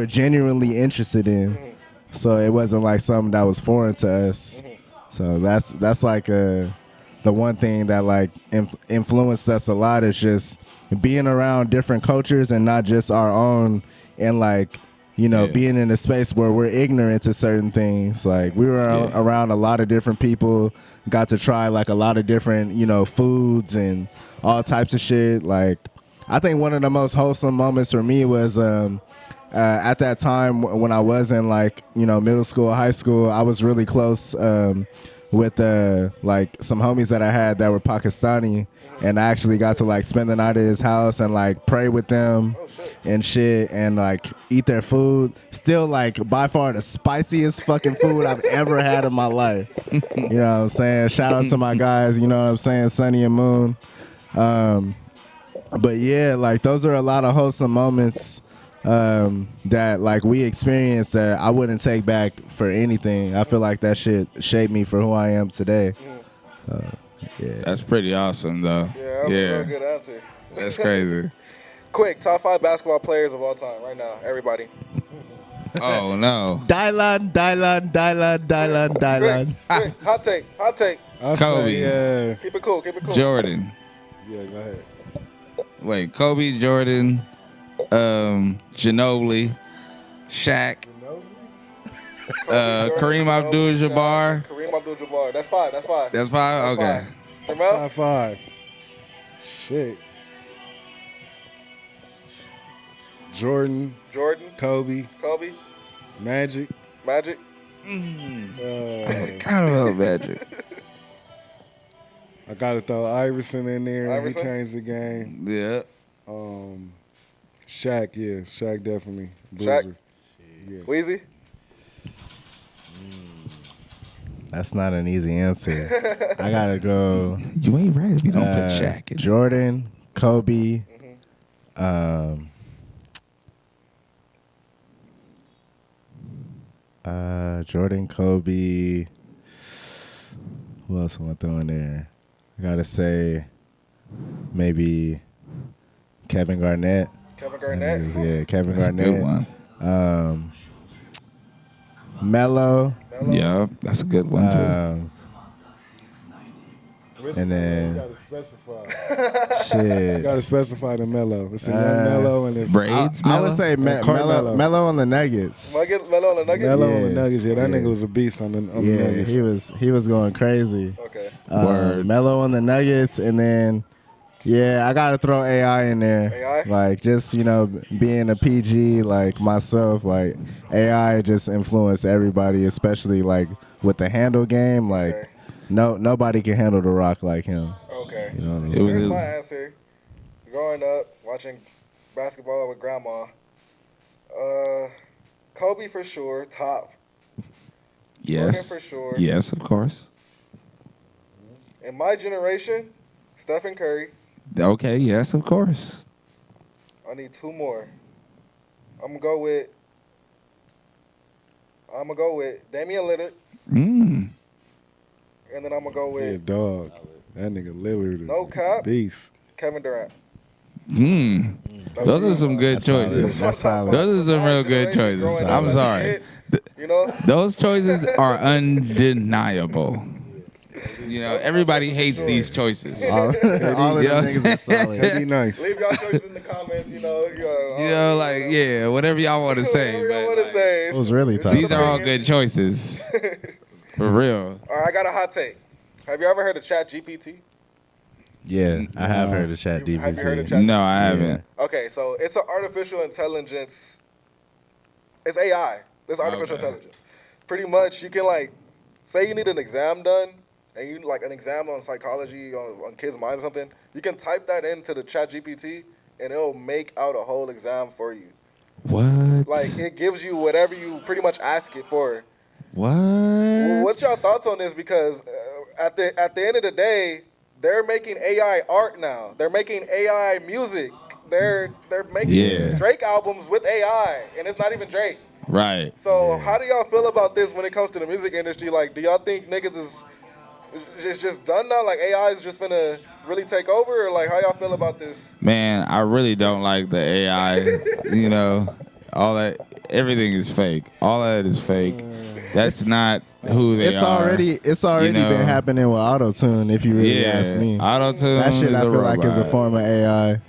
genuinely interested in. So it wasn't like something that was foreign to us. So that's like the one thing that like influenced us a lot, is just being around different cultures and not just our own, and like being in a space where we're ignorant to certain things. Like we were around a lot of different people, got to try like a lot of different, foods and all types of shit. Like I think one of the most wholesome moments for me was at that time when I was in like, middle school, high school. I was really close with like some homies that I had that were Pakistani, and I actually got to like spend the night at his house and like pray with them and shit, and like eat their food. Still like by far the spiciest fucking food I've ever had in my life. You know what I'm saying? Shout out to my guys, you know what I'm saying, Sunny and Moon. But yeah, like those are a lot of wholesome moments that like we experienced that I wouldn't take back for anything. I feel like that shit shaped me for who I am today. Yeah. That's pretty awesome though. Yeah, that's a real good answer. That's crazy. Quick, top 5 basketball players of all time right now. Everybody. Oh no. Dylan. Quick. Hot take. Kobe. Keep it cool. Jordan. Yeah, go ahead. Wait, Kobe, Jordan, Ginobili, Shaq, Kareem Abdul-Jabbar. Kareem Abdul-Jabbar. That's 5. That's 5? Okay. Top 5. Shit. Jordan. Kobe. Magic. Kind of Magic. I gotta throw Iverson in there. He changed the game. Yeah. Shaq. Shaq definitely. Shaq. Yeah. Weezy. That's not an easy answer. I gotta go. You ain't right if you don't put Shaq in. Jordan, Kobe, Jordan, Kobe. Who else am I throwing there? I gotta say maybe Kevin Garnett. Yeah, Kevin That's Garnett. A good one. Melo. Yeah, that's a good one too. And then you gotta specify. Shit. You gotta specify the Melo. It's a young Melo and it's Braids. I would say Melo on the Nuggets. Melo on the Nuggets. Melo on the Nuggets. Yeah, that nigga was a beast on the Nuggets. he was going crazy. Okay. Melo on the Nuggets, and then I gotta throw AI in there. AI? Like just being a PG like myself, like AI just influenced everybody, especially like with the handle game. Like nobody can handle the rock like him. Okay. You know what I'm Here's saying? my answer. Growing up, watching basketball with grandma, Kobe for sure, top. Yes. Jordan for sure. Yes, of course. In my generation, Stephen Curry. Okay, yes, of course. I need 2 more. I'm gonna go with Damian Lillard. And then I'm gonna go with dog. That nigga Lillard is no cap, beast. Kevin Durant. Those are some good choices. That's solid. Those are some real good choices. I'm sorry. Those choices are undeniable. You know, everybody hates these choices. All of them niggas are solid. Be nice. Leave y'all choices in the comments. You know, like, yeah, whatever y'all want to say. Whatever y'all But want to say. It was really tough. these are all good choices. For real. All right, I got a hot take. Have you ever heard of Chat GPT? Yeah, I have heard of Chat GPT. Have you heard of Chat No, I haven't. Okay, so it's an artificial intelligence. It's AI. It's artificial intelligence. Pretty much, you can like, say you need an exam done, and you like an exam on psychology on kids' minds or something. You can type that into the Chat GPT, and it'll make out a whole exam for you. What? Like it gives you whatever you pretty much ask it for. What? Well, what's y'all thoughts on this? Because at the end of the day, they're making AI art now. They're making AI music. They're making Drake albums with AI, and it's not even Drake. Right. So how do y'all feel about this when it comes to the music industry? Like, do y'all think niggas is just done now? Like AI is just gonna really take over, or like how y'all feel about this? Man, I really don't like the AI. You know, all that, everything is fake. All that is fake. That's not who they are. It's already been happening with auto-tune, if you really ask me. Auto-tune, that shit is I feel like robot. is a form of AI.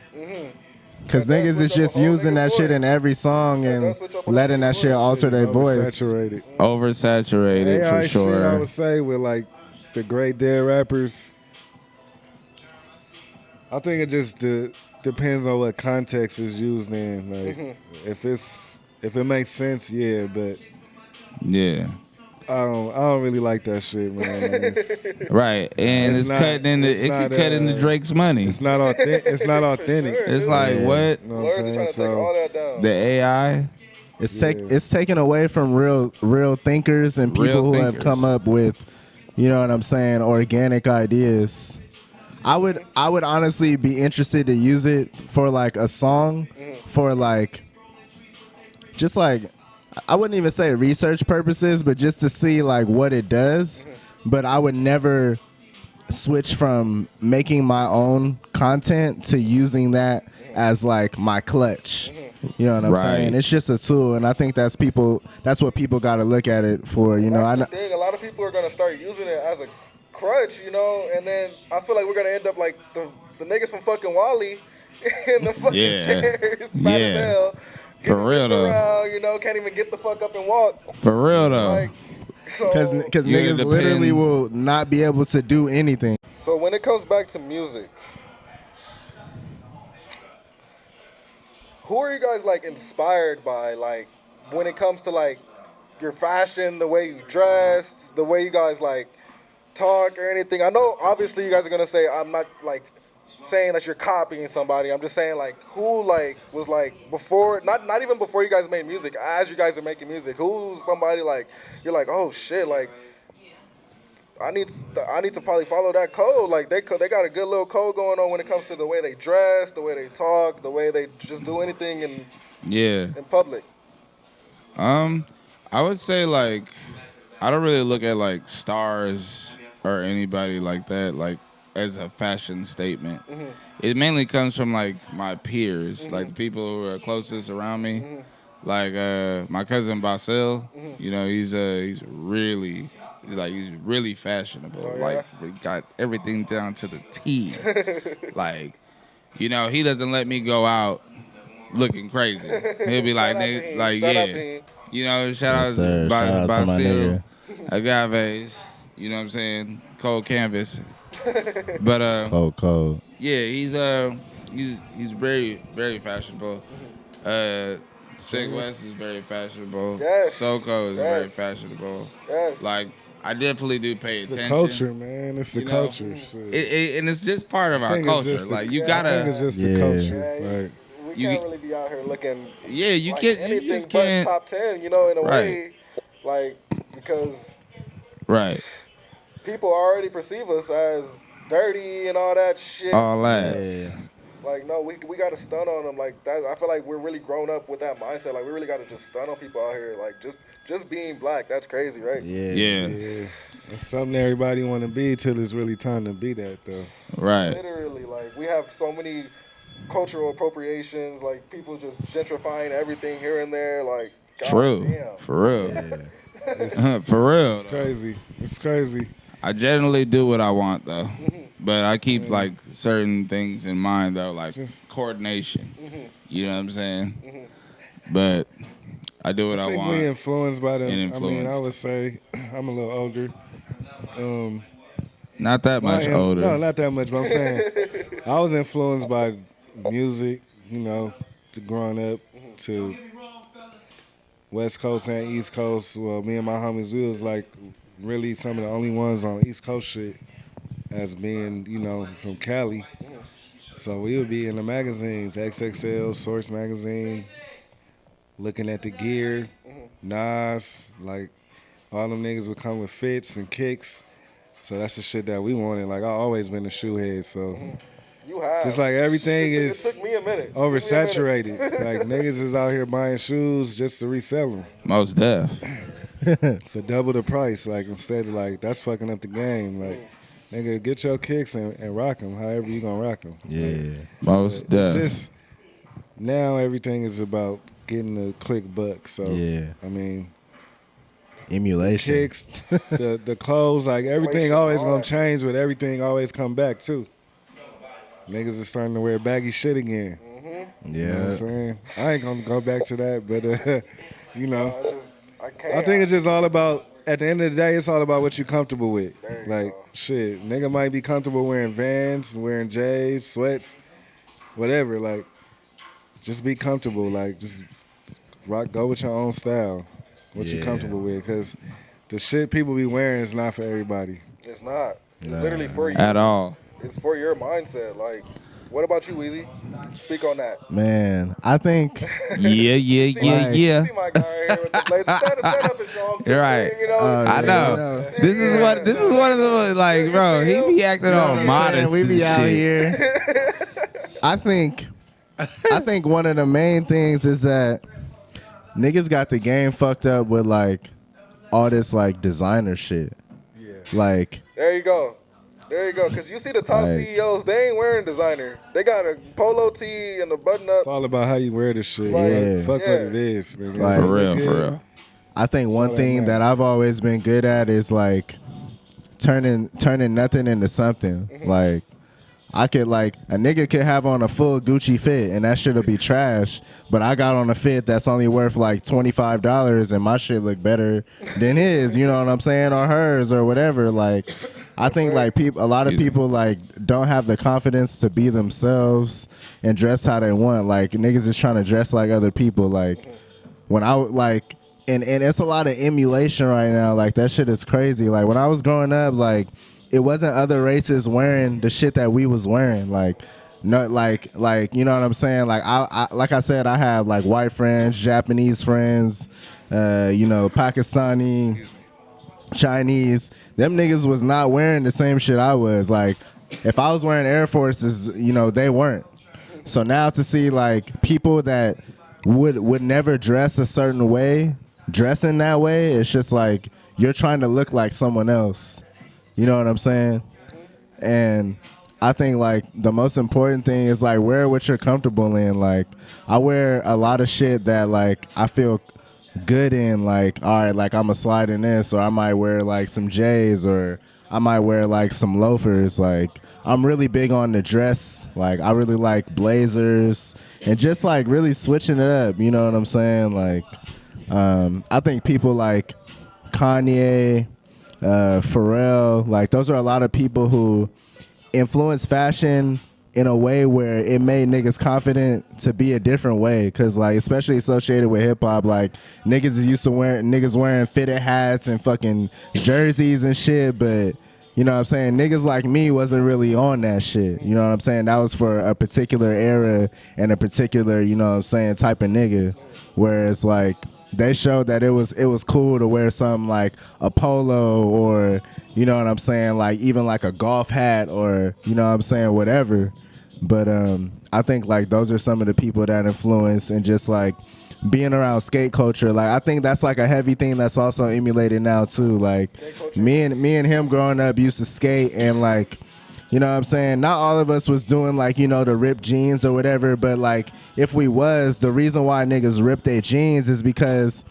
Because niggas is just using that shit in every song and letting that shit alter their voice. Oversaturated AI for sure. Shit, I would say with like the great dead rappers. I think it just depends on what context is used in. Like if it makes sense, yeah, but yeah. I don't really like that shit, man. Right, and it could cut into Drake's money. It's not authentic. It's not authentic. It's like what? You know what I'm saying? Take all that down. The AI. It's taken away from real thinkers and people who have come up with, you know what I'm saying, organic ideas. I would honestly be interested to use it for like a song, for like, just like, I wouldn't even say research purposes, but just to see like what it does. But I would never switch from making my own content to using that as like my clutch. You know what I'm saying? It's just a tool, and I think that's what people got to look at it for. You know, that's the thing. A lot of people are gonna start using it as a crutch, you know, and then I feel like we're gonna end up like the niggas from fucking Wally in the fucking chairs, fat as hell. For real though. Around, you know, can't even get the fuck up and walk. For real though. Like, because niggas literally will not be able to do anything. So when it comes back to music, who are you guys like inspired by? Like when it comes to like your fashion, the way you dress, the way you guys like talk or anything. I know obviously you guys are gonna say I'm not like saying that you're copying somebody. I'm just saying like who like was like before, not even before you guys made music, as you guys are making music, who's somebody like you're like, oh shit, like I need to probably follow that code. Like they got a good little code going on when it comes to the way they dress, the way they talk, the way they just do anything in public. I would say like I don't really look at like stars or anybody like that like as a fashion statement. It mainly comes from like my peers, like the people who are closest around me. Like my cousin Basil, you know, he's really fashionable. Oh, yeah? Like we got everything down to the T. Like, you know, he doesn't let me go out looking crazy. He'll be like, nigga, like you know, shout out to Basil, Agaves. You know what I'm saying? Cold canvas. But cold. Yeah, he's very, very fashionable. Sig West is very fashionable. Yes. Soco is very fashionable. Yes. Like I definitely do pay attention. It's the culture, man. It's the culture. And it's just part of our culture. Like you gotta. I think it's just the culture. Right. We can't really be out here looking. Yeah, you like can't. anything You just but can't. top 10. You know, in a way, like because. Right. People already perceive us as dirty and all that shit. All that. Like, no, we got to stun on them. Like, that, I feel like we're really grown up with that mindset. Like, we really got to just stun on people out here. Like, just being black, that's crazy, right? Yeah. It's something everybody want to be till it's really time to be that, though. Right. Literally, like, we have so many cultural appropriations, like people just gentrifying everything here and there. Like, God True, damn. for real, for real. It's crazy. It's crazy. I generally do what I want though, but I keep like certain things in mind though, like coordination. You know what I'm saying? But I do what I think want. we influenced by them. And I mean, I influenced. would say I'm a little older. Not that much older. No, not that much. But I'm saying I was influenced by music. You know, to growing up to West Coast and East Coast. Well, me and my homies, we was like really some of the only ones on East Coast shit as being, you know, from Cali. So we would be in the magazines, XXL, Source Magazine, looking at the gear, Nas, like all them niggas would come with fits and kicks. So that's the shit that we wanted. Like I always been a shoe head, so You have. just like everything it is took me a minute. oversaturated. Like niggas is out here buying shoes just to resell them Most def. for double the price. Like instead of like that's fucking up the game. Like nigga, get your kicks and rock them. However you gonna rock them. Yeah. Most It's def. just now everything is about getting a quick buck. So Yeah. I mean, Emulation. kicks, the clothes, like everything Inflation, always all gonna that change, but everything always come back too. Niggas is starting to wear baggy shit again. You know what I'm Yeah. saying? I ain't gonna go back to that, but you know, I can't. I think it's just all about. At the end of the day, it's all about what you comfortable with. There you Like go. shit, nigga might be comfortable wearing Vans, wearing J's, sweats, whatever. Like, just be comfortable. Like, just rock, go with your own style. What you Yeah. comfortable with, because the shit people be wearing is not for everybody. It's not. It's literally for you. At all. It's for your mindset. Like, what about you, Weezy? Speak on that. Man, I think Yeah, See my guy right here with the blades. Stand up and show him. You're right. You know, I know. This is one of the like, bro. He be acting all modest. we be and out shit. here. I think one of the main things is that niggas got the game fucked up with like all this like designer shit. Like There you go. There you go. Because you see the top Like- CEOs, they ain't wearing designer. They got a polo tee and a button It's up. all about how you wear this shit. Yeah. Fuck Yeah. what it is. Nigga. Like- For real, Good. for real. I think one all that thing that matters. I've always been good at is like turning nothing into something. Like I could like a nigga could have on a full Gucci fit and that shit'll be trash, but I got on a fit that's only worth like $25 and my shit look better than his, you know what I'm saying, or hers or whatever. Like I think like a lot of people like don't have the confidence to be themselves and dress how they want. Like niggas is trying to dress like other people. Like when I like and it's a lot of emulation right now. Like that shit is crazy. Like when I was growing up, like it wasn't other races wearing the shit that we was wearing. Like no, like you know what I'm saying. Like I like I said, I have like white friends, Japanese friends, you know, Pakistani, Chinese. Them niggas was not wearing the same shit I was. Like if I was wearing Air Forces, you know, they weren't. So now to see like people that would never dress a certain way, dressing that way, it's just like you're trying to look like someone else. You know what I'm saying? And I think like the most important thing is like wear what you're comfortable in. Like I wear a lot of shit that like I feel good in. Like all right, like I'm a slide in this, or I might wear like some J's, or I might wear like some loafers. Like I'm really big on the dress. Like I really like blazers and just like really switching it up. You know what I'm saying? Like I think people like Kanye, Pharrell, like those are a lot of people who influence fashion in a way where it made niggas confident to be a different way. Cause like especially associated with hip hop, like niggas is used to wearing fitted hats and fucking jerseys and shit, but you know what I'm saying, niggas like me wasn't really on that shit. You know what I'm saying? That was for a particular era and a particular, you know what I'm saying, type of nigga. Whereas like they showed that it was cool to wear something like a polo, or you know what I'm saying, like even like a golf hat, or you know what I'm saying, whatever. But I think like those are some of the people that influence, and just like being around skate culture. Like I think that's like a heavy thing that's also emulated now too. Like me and him growing up used to skate, and like You know what I'm saying? Not all of us was doing like, you know, the ripped jeans or whatever, but like if we was, the reason why niggas ripped their jeans is because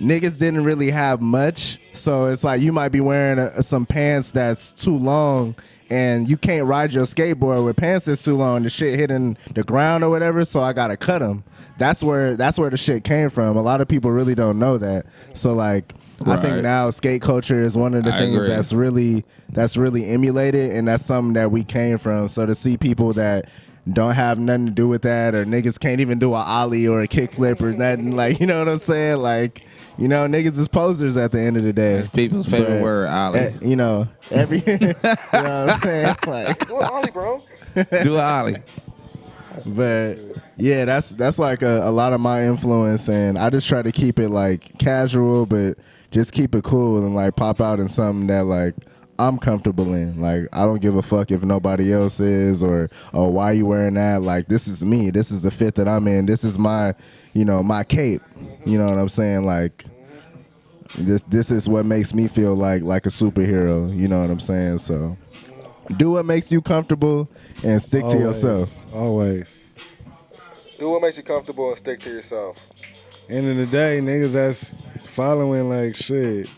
niggas didn't really have much. So it's like you might be wearing some pants that's too long and you can't ride your skateboard with pants that's too long. The shit hitting the ground or whatever, so I gotta cut them. That's where the shit came from. A lot of people really don't know that. So like, I think now skate culture is one of the things that's really emulated, and that's something that we came from. So to see people that don't have nothing to do with that, or niggas can't even do an ollie or a kickflip or nothing, like, you know what I'm saying? Like, you know, niggas is posers at the end of the day. That's people's favorite word, ollie. You know, you know what I'm saying? Like, do an ollie, bro. Do an ollie. But yeah, that's like a lot of my influence, and I just try to keep it like casual, but just keep it cool and like pop out in something that like I'm comfortable in. Like, I don't give a fuck if nobody else is, or why you wearing that. Like, this is me. This is the fit that I'm in. This is my, you know, my cape. You know what I'm saying? Like, this is what makes me feel like a superhero. You know what I'm saying? So do what makes you comfortable and stick to yourself. Always. Do what makes you comfortable and stick to yourself. End of the day, niggas that's following like shit.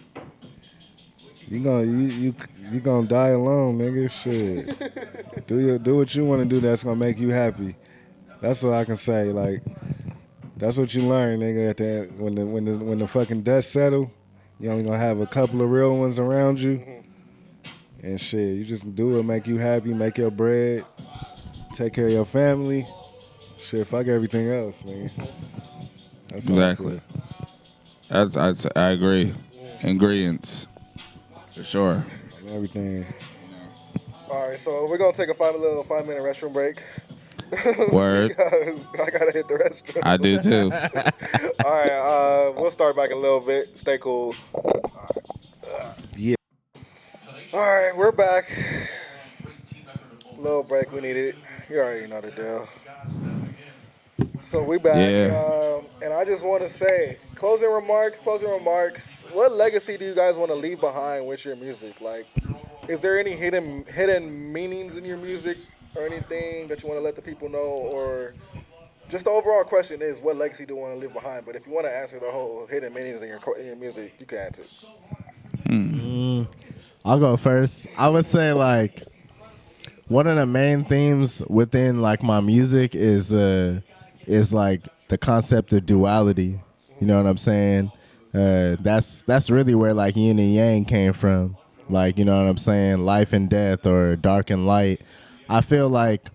You gonna die alone, nigga. Shit. Do what you want to do. That's gonna make you happy. That's what I can say. Like, that's what you learn, nigga. At the when the fucking dust settle, you only gonna have a couple of real ones around you. And shit, you just do what make you happy, make your bread, take care of your family. Shit, fuck everything else, nigga. That's exactly. I agree. Ingredients. For sure. Everything. All right, so we're gonna take a 5-minute restroom break. Word. Because I gotta hit the restroom. I do too. All right, we'll start back in a little bit. Stay cool. Yeah. All right, we're back. Little break, we needed it. You already know the deal. So we back, and I just want to say, closing remarks. What legacy do you guys want to leave behind with your music? Like, is there any hidden meanings in your music or anything that you want to let the people know? Or just the overall question is, what legacy do you want to leave behind? But if you want to answer the whole hidden meanings in your music, you can answer. I'll go first. I would say like one of the main themes within like my music is like the concept of duality. You know what I'm saying? That's really where like yin and yang came from. Like, you know what I'm saying? Life and death, or dark and light. I feel like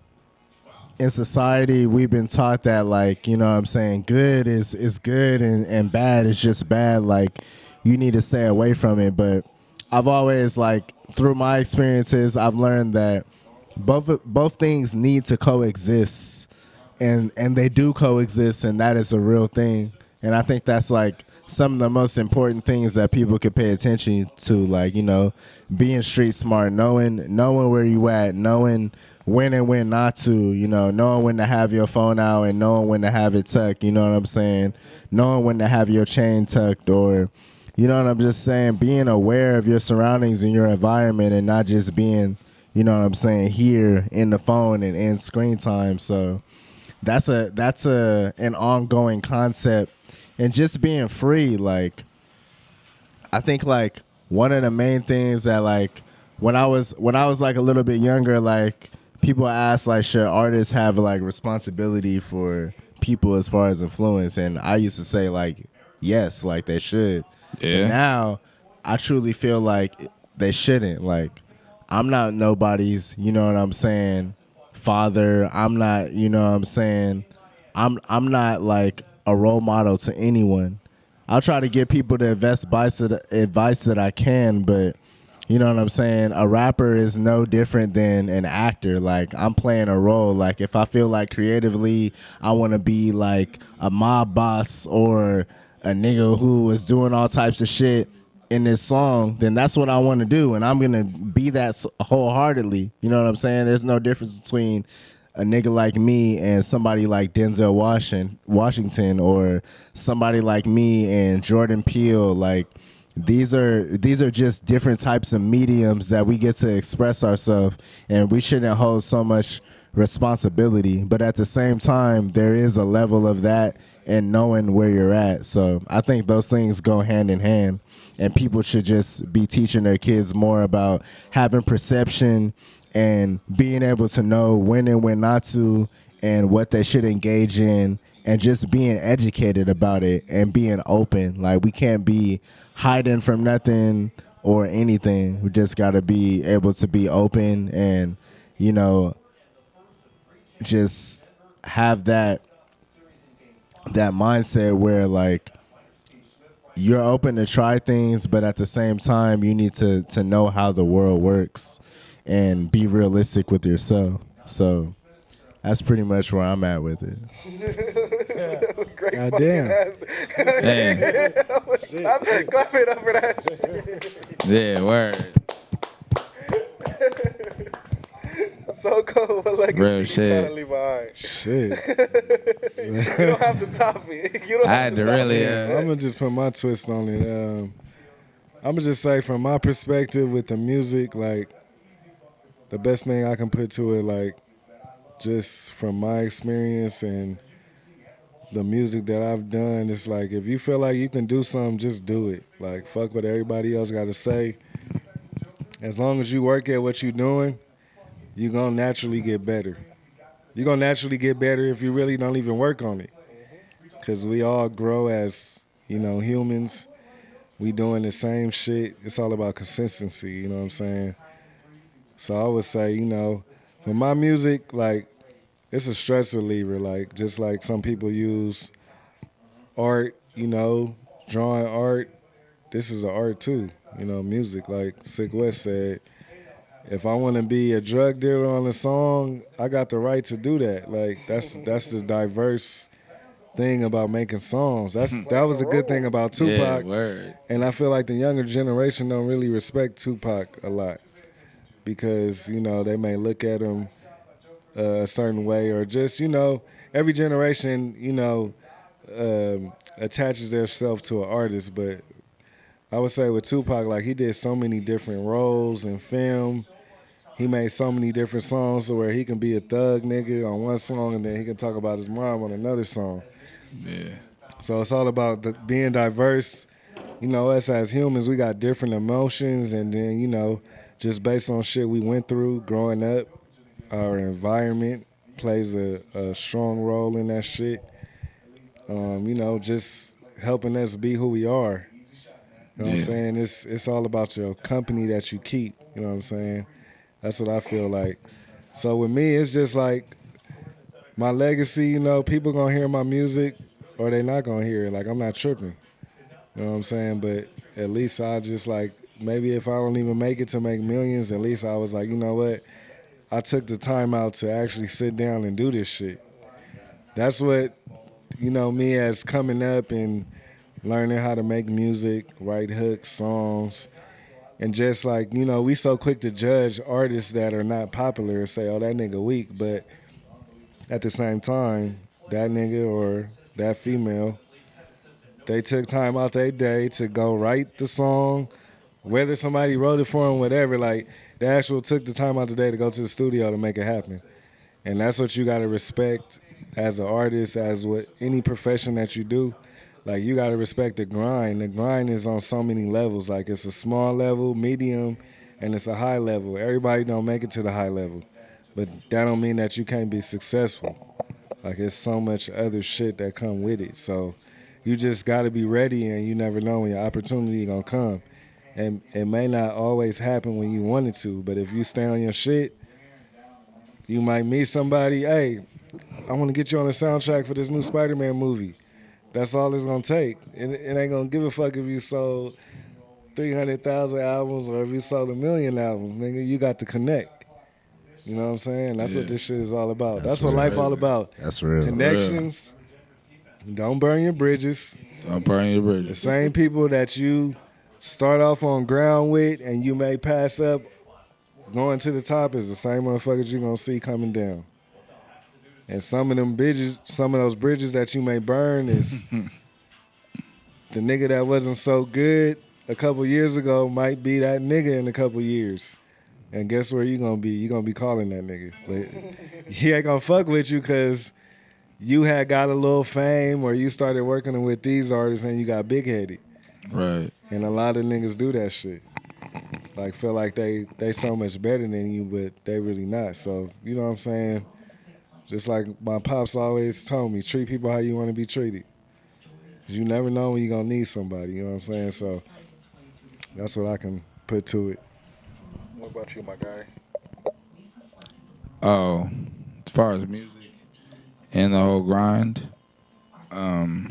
in society we've been taught that, like, you know what I'm saying, good is good and bad is just bad. Like, you need to stay away from it. But I've always, like, through my experiences, I've learned that both things need to coexist. And they do coexist, and that is a real thing. And I think that's like some of the most important things that people could pay attention to, like, you know, being street smart, knowing where you at, knowing when and when not to, you know, knowing when to have your phone out and knowing when to have it tucked, you know what I'm saying? Knowing when to have your chain tucked, or, you know what I'm just saying, being aware of your surroundings and your environment, and not just being, you know what I'm saying, here in the phone and in screen time. So that's an ongoing concept. And just being free, like, I think like one of the main things that, like, when I was like a little bit younger, like, people ask, like, should artists have like responsibility for people as far as influence? And I used to say, like, yes, like they should. Yeah. But now I truly feel like they shouldn't. Like, I'm not nobody's, you know what I'm saying, father. I'm not, you know what I'm saying, I'm not like a role model to anyone. I'll try to give people the advice that I can, but you know what I'm saying, a rapper is no different than an actor. Like, I'm playing a role. Like, if I feel like creatively I want to be like a mob boss or a nigga who is doing all types of shit in this song, then that's what I want to do, and I'm gonna be that wholeheartedly. You know what I'm saying? There's no difference between a nigga like me and somebody like Denzel Washington, or somebody like me and Jordan Peele. Like, these are just different types of mediums that we get to express ourselves, and we shouldn't hold so much responsibility. But at the same time, there is a level of that and knowing where you're at. So I think those things go hand in hand, and people should just be teaching their kids more about having perception and being able to know when and when not to, and what they should engage in, and just being educated about it and being open. Like, we can't be hiding from nothing or anything. We just got to be able to be open and, just have that mindset where, like, you're open to try things, but at the same time, you need to know how the world works and be realistic with yourself. So that's pretty much where I'm at with it. Great God fucking damn. ass. Clap it up for that. Yeah, word. Soco, what legacy Real you shit. trying to leave behind? Shit. You don't have to top it. You don't I have had to top really, it. I'm gonna just put my twist on it. I'm gonna just say, from my perspective with the music, like, the best thing I can put to it, like, just from my experience and the music that I've done, it's like, if you feel like you can do something, just do it. Like, fuck what everybody else got to say. As long as you work at what you're doing, you're gonna naturally get better. You're gonna naturally get better if you really don't even work on it. Because we all grow as, humans. We doing the same shit. It's all about consistency, you know what I'm saying? So I would say, for my music, like, it's a stress reliever. Like, just like some people use art, drawing art, this is an art too, music. Like Sick West said, if I want to be a drug dealer on a song, I got the right to do that. Like, that's the diverse thing about making songs. That was a good thing about Tupac. Yeah, word. And I feel like the younger generation don't really respect Tupac a lot because, they may look at him a certain way, or just, every generation, attaches themselves to an artist. But I would say with Tupac, like, he did so many different roles in film. He made so many different songs where he can be a thug nigga on one song and then he can talk about his mom on another song. Yeah. So it's all about being diverse. Us as humans, we got different emotions, and then, just based on shit we went through growing up, our environment plays a strong role in that shit. Just helping us be who we are. You know what I'm saying? It's all about your company that you keep. You know what I'm saying? That's what I feel like. So with me, it's just like my legacy, people gonna hear my music or they not gonna hear it. Like, I'm not tripping. You know what I'm saying? But at least I just, like, maybe if I don't even make it to make millions, at least I was like, you know what? I took the time out to actually sit down and do this shit. That's what, me as coming up and learning how to make music, write hooks, songs, and just like, we so quick to judge artists that are not popular and say, oh, that nigga weak. But at the same time, that nigga or that female, they took time out their day to go write the song, whether somebody wrote it for them, whatever. Like, they actually took the time out the day to go to the studio to make it happen. And that's what you got to respect as an artist, as what any profession that you do. Like, you got to respect the grind. The grind is on so many levels. Like, it's a small level, medium, and it's a high level. Everybody don't make it to the high level. But that don't mean that you can't be successful. Like, it's so much other shit that come with it. So you just got to be ready, and you never know when your opportunity going to come. And it may not always happen when you want it to, but if you stay on your shit, you might meet somebody, hey, I want to get you on the soundtrack for this new Spider-Man movie. That's all it's going to take. It ain't going to give a fuck if you sold 300,000 albums or if you sold 1 million albums. Nigga, you got to connect. You know what I'm saying? That's what this shit is all about. That's what life all about. That's real. Connections. Don't burn your bridges. Don't burn your bridges. The same people that you start off on ground with and you may pass up going to the top is the same motherfuckers you're going to see coming down. And some of those bridges that you may burn is the nigga that wasn't so good a couple years ago might be that nigga in a couple years. And guess where you gonna be? You gonna be calling that nigga. But he ain't gonna fuck with you because you had got a little fame or you started working with these artists and you got big-headed. Right. And a lot of niggas do that shit. Like, feel like they so much better than you, but they really not. So, you know what I'm saying? Just like my pops always told me, treat people how you want to be treated. 'Cause you never know when you're going to need somebody, you know what I'm saying? So that's what I can put to it. What about you, my guy? Oh, as far as music and the whole grind, I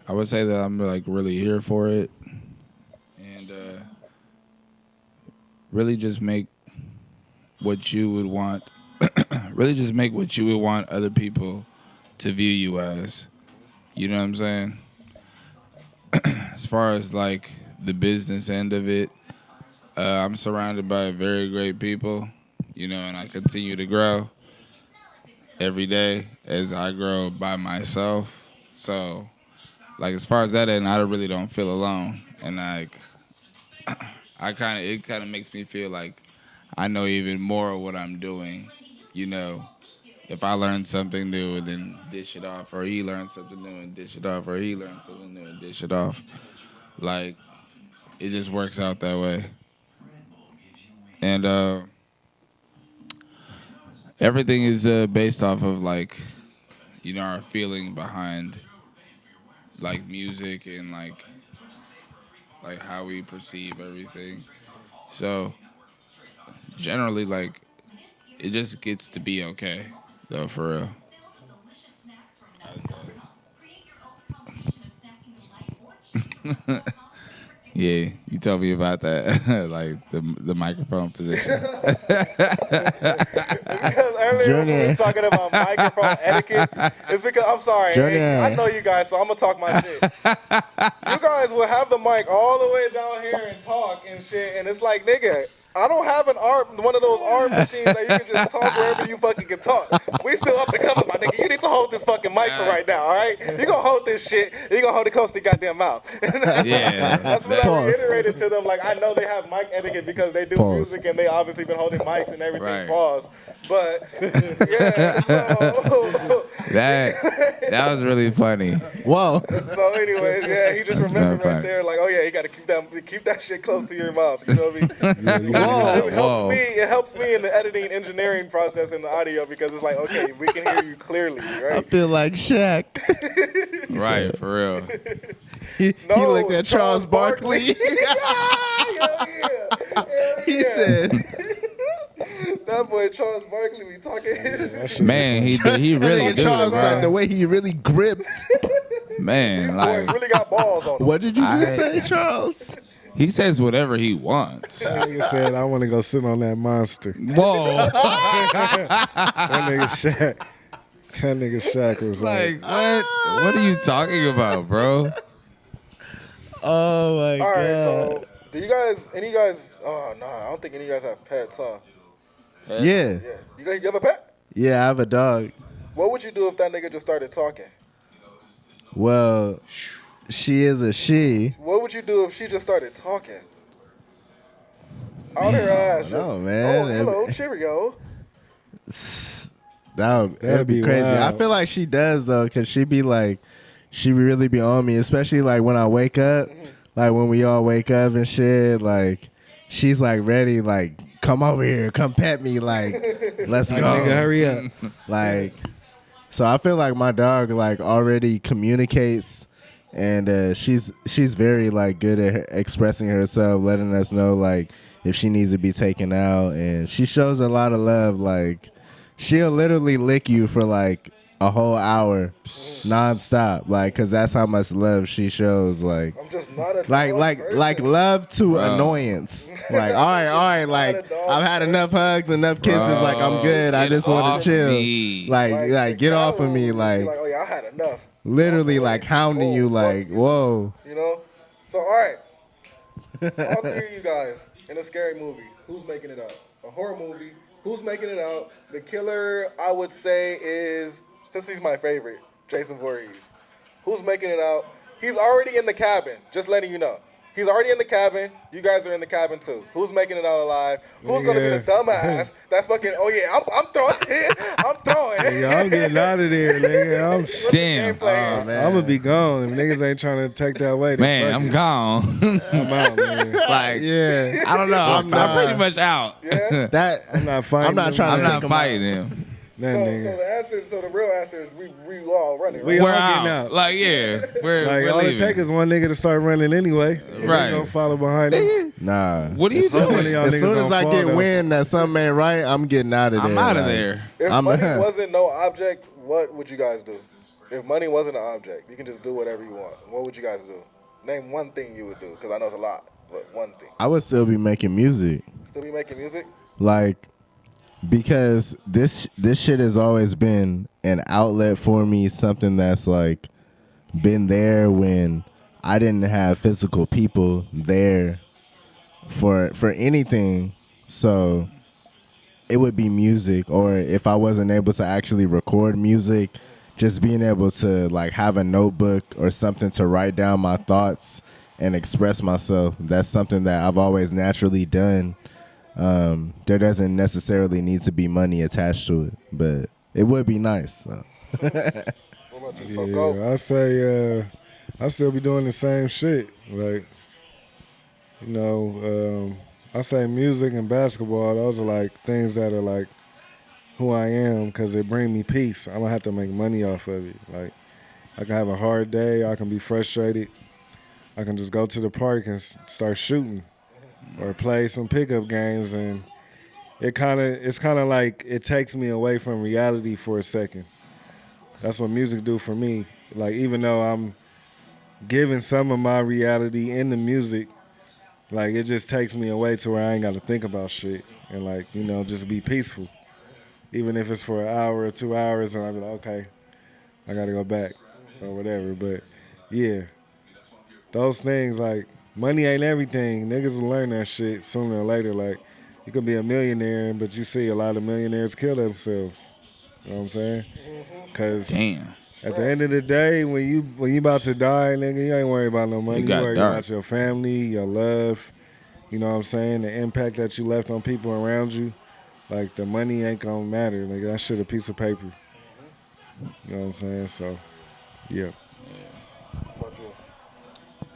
would say that I'm like really here for it, and really just make what you would want. Really just make what you would want other people to view you as. You know what I'm saying? As far as like the business end of it, I'm surrounded by very great people, you know, and I continue to grow every day as I grow by myself. So, like, as far as that end, I really don't feel alone. And, like, it kind of makes me feel like I know even more of what I'm doing, you know. If I learn something new and then dish it off, or he learns something new and dish it off, or he learns something new and dish it off, like, it just works out that way. And everything is based off of, like, you know, our feeling behind, like, music and, like how we perceive everything. So, generally, like, it just gets to be okay, though, for real. Yeah, you told me about that, like the microphone position. Because earlier when we were talking about microphone etiquette, it's because, I'm sorry, I know you guys, so I'm going to talk my shit. You guys will have the mic all the way down here and talk and shit, and it's like, nigga, I don't have one of those arm machines that you can just talk wherever you fucking can talk. We still up and coming, my nigga. You need to hold this fucking mic for right now, all right? You gonna hold this shit, you gonna hold it close to your goddamn mouth. That's what I reiterated to them. Like, I know they have mic etiquette because they do music and they obviously been holding mics and everything. Right. Pause. But yeah, so that was really funny. Whoa. So anyway, yeah, he just remembered right there, like, oh yeah, you gotta keep that shit close to your mouth. You know what I mean? It helps me in the editing, engineering process in the audio because it's like, okay, we can hear you clearly, right? I feel like Shaq. Right, for real. He looked at Charles Barkley. Yeah. He said, that boy Charles Barkley be talking. Man, he really do. Charles, like, the way he really gripped. Man, these like, boys really got balls on them. What did you just say, Charles? He says whatever he wants. That nigga said, I want to go sit on that monster. Whoa. That nigga Shaq was like, what? What are you talking about, bro? Oh, my God. All right, so do you guys, oh, no, I don't think any of you guys have pets, huh? Yeah. You have a pet? Yeah, I have a dog. What would you do if that nigga just started talking? Well, she is a she. What would you do if she just started talking? Out her ass. No, man. Oh, hello, Cheerio. That'd be crazy. Wild. I feel like she does, though, because she really be on me, especially, like, when I wake up. Like, when we all wake up and shit, like, she's, like, ready, like, come over here, come pet me, like, let's go. nigga, hurry up. Like, so I feel like my dog, like, already communicates, and she's very, like, good at expressing herself, letting us know, like, if she needs to be taken out, and she shows a lot of love. Like, she'll literally lick you for, like, a whole hour nonstop, like, cause that's how much love she shows. Like, I'm just not a like love to annoyance. Like, all right, like, I've had enough hugs, enough kisses. Like, I'm good. I just want to chill. Like, get off of me. Like, oh yeah, I had enough. Literally, like, hounding you. Like, whoa. You know. So all right, all three of you guys in a scary movie. Who's making it out? A horror movie. Who's making it out? The killer, I would say, is, since he's my favorite, Jason Voorhees. Who's making it out? He's already in the cabin, just letting you know. He's already in the cabin. You guys are in the cabin too. Who's making it out alive? Who's gonna be the dumbass that fucking? Oh yeah, I'm throwing it. I'm throwing it. Nigga, I'm getting out of there, nigga. Damn. Oh, man. I'm gonna be gone. If niggas ain't trying to take that way, Man, I'm gone. I'm out, man. Like, Yeah. I don't know. I'm pretty much out. Yeah. That I'm not fighting. I'm not trying I'm to not take him fighting him. That nigga. So the real answer is we all running. We Right? We're all out. getting out. Like, yeah, we're All it leaving. takes is one nigga to start running anyway. Right. Gonna follow behind him. Nah. What are you As soon- doing? Y'all As niggas soon as gonna I fall, get though. wind that something ain't right, I'm getting out of there. I'm out of like, there. If I'm- money wasn't no object, what would you guys do? If money wasn't an object, you can just do whatever you want. What would you guys do? Name one thing you would do, because I know it's a lot, but one thing. I would still be making music. Still be making music? Like, because this shit has always been an outlet for me, something that's like been there when I didn't have physical people there for anything. So it would be music, or if I wasn't able to actually record music, just being able to like have a notebook or something to write down my thoughts and express myself. That's something that I've always naturally done. There doesn't necessarily need to be money attached to it, but it would be nice. So. What about you, Soco? Yeah, I say I still be doing the same shit. Like, you know, I say music and basketball. Those are like things that are like who I am because they bring me peace. I don't have to make money off of it. Like, I can have a hard day. I can be frustrated. I can just go to the park and start shooting or play some pickup games, and it's kind of like it takes me away from reality for a second. That's what music do for me. Like, even though I'm giving some of my reality in the music, like, it just takes me away to where I ain't got to think about shit and, like, you know, just be peaceful. Even if it's for an hour or 2 hours, and I be like, okay, I got to go back or whatever. But, yeah, those things, like, money ain't everything. Niggas will learn that shit sooner or later. Like, you could be a millionaire, but you see a lot of millionaires kill themselves. You know what I'm saying? Because Damn. at the end of the day, when you about to die, nigga, you ain't worried about no money. You got worried dark. about your family, your love. You know what I'm saying? The impact that you left on people around you. Like, the money ain't gonna matter. Nigga, that shit a piece of paper. You know what I'm saying? So, yeah. What about you?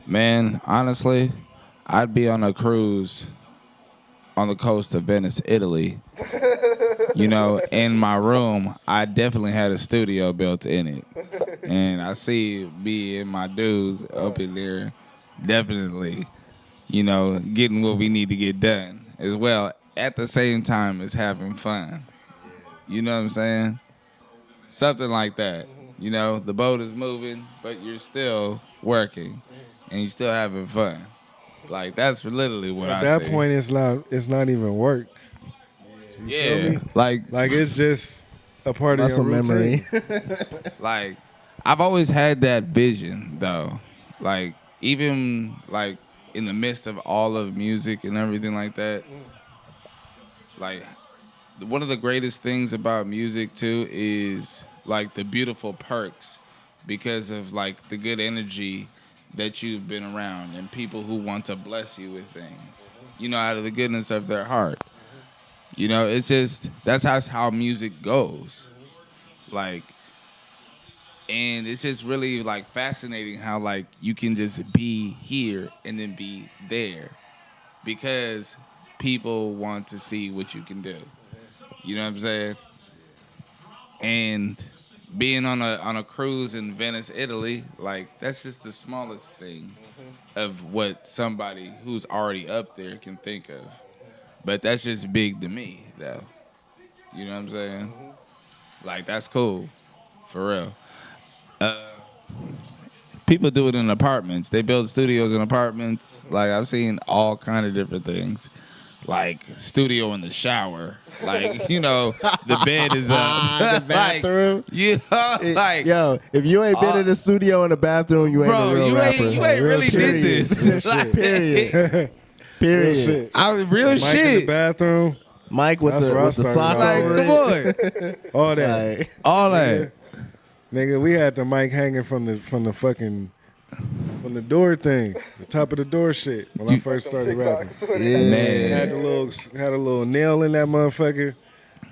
Man, honestly, I'd be on a cruise on the coast of Venice, Italy. You know, in my room, I definitely had a studio built in it. And I see me and my dudes up in there definitely, you know, getting what we need to get done as well at the same time as having fun. You know what I'm saying? Something like that. You know, the boat is moving, but you're still working and you're still having fun. Like, that's literally what I At say. that point, it's not even work. Yeah, like it's just a part of Muscle your routine. memory. like I've always had that vision though. Like, even like in the midst of all of music and everything like that. Like, one of the greatest things about music too is like the beautiful perks because of like the good energy that you've been around and people who want to bless you with things, you know, out of the goodness of their heart. You know, it's just, that's how music goes. Like, and it's just really like fascinating how like you can just be here and then be there because people want to see what you can do. You know what I'm saying? And being on a cruise in Venice, Italy, like, that's just the smallest thing of what somebody who's already up there can think of. But that's just big to me, though. You know what I'm saying? Like, that's cool, for real. People do it in apartments. They build studios in apartments. Like, I've seen all kind of different things. Like, studio in the shower. Like, you know, the bed is up. The bathroom. Like, you know, like, Yo, if you ain't been in the studio in the bathroom, you ain't bro, a real you rapper. ain't really did this. Like, Period. Period. shit. I was real Mike in the shit. bathroom, Mike with That's where I the started sock off. Like, over come it. on. all that. Like, All that. Nigga, we had the mic hanging from the fucking from the door thing, the top of the door shit. When I first started rapping, Man. had a little nail in that motherfucker.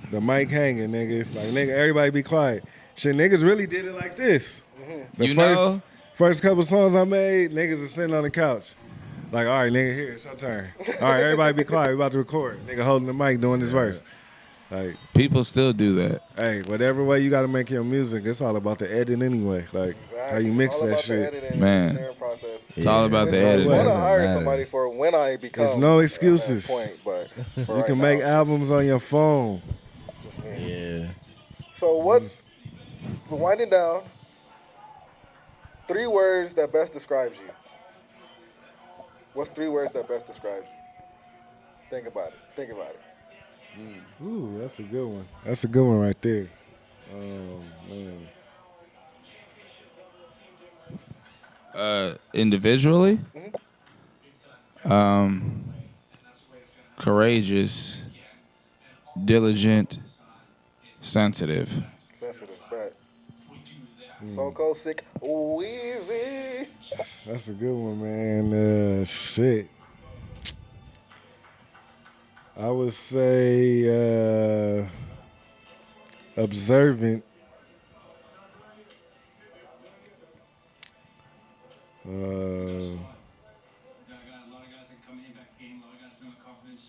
The mic hanging, nigga. Like nigga, everybody be quiet. Shit, niggas really did it like this. The first couple songs I made, niggas are sitting on the couch. Like, all right, nigga, here, it's your turn. All right, everybody be quiet. We about to record. Nigga holding the mic, doing this verse. Like, people still do that. Hey, whatever way you got to make your music, it's all about the edit anyway. Like, how you mix that shit. Man, it's all about the editing. I want to hire somebody for when I become. There's no excuses. Point, but you can make albums on your phone. Just me. Yeah. So what's winding down? 3 words that best describes you. What's 3 words that best describes you? Think about it. Ooh, that's a good one. That's a good one right there. Man. Individually, courageous, diligent, sensitive. Bet. Soco Sicweezy. That's a good one, man. Shit. I would say observant.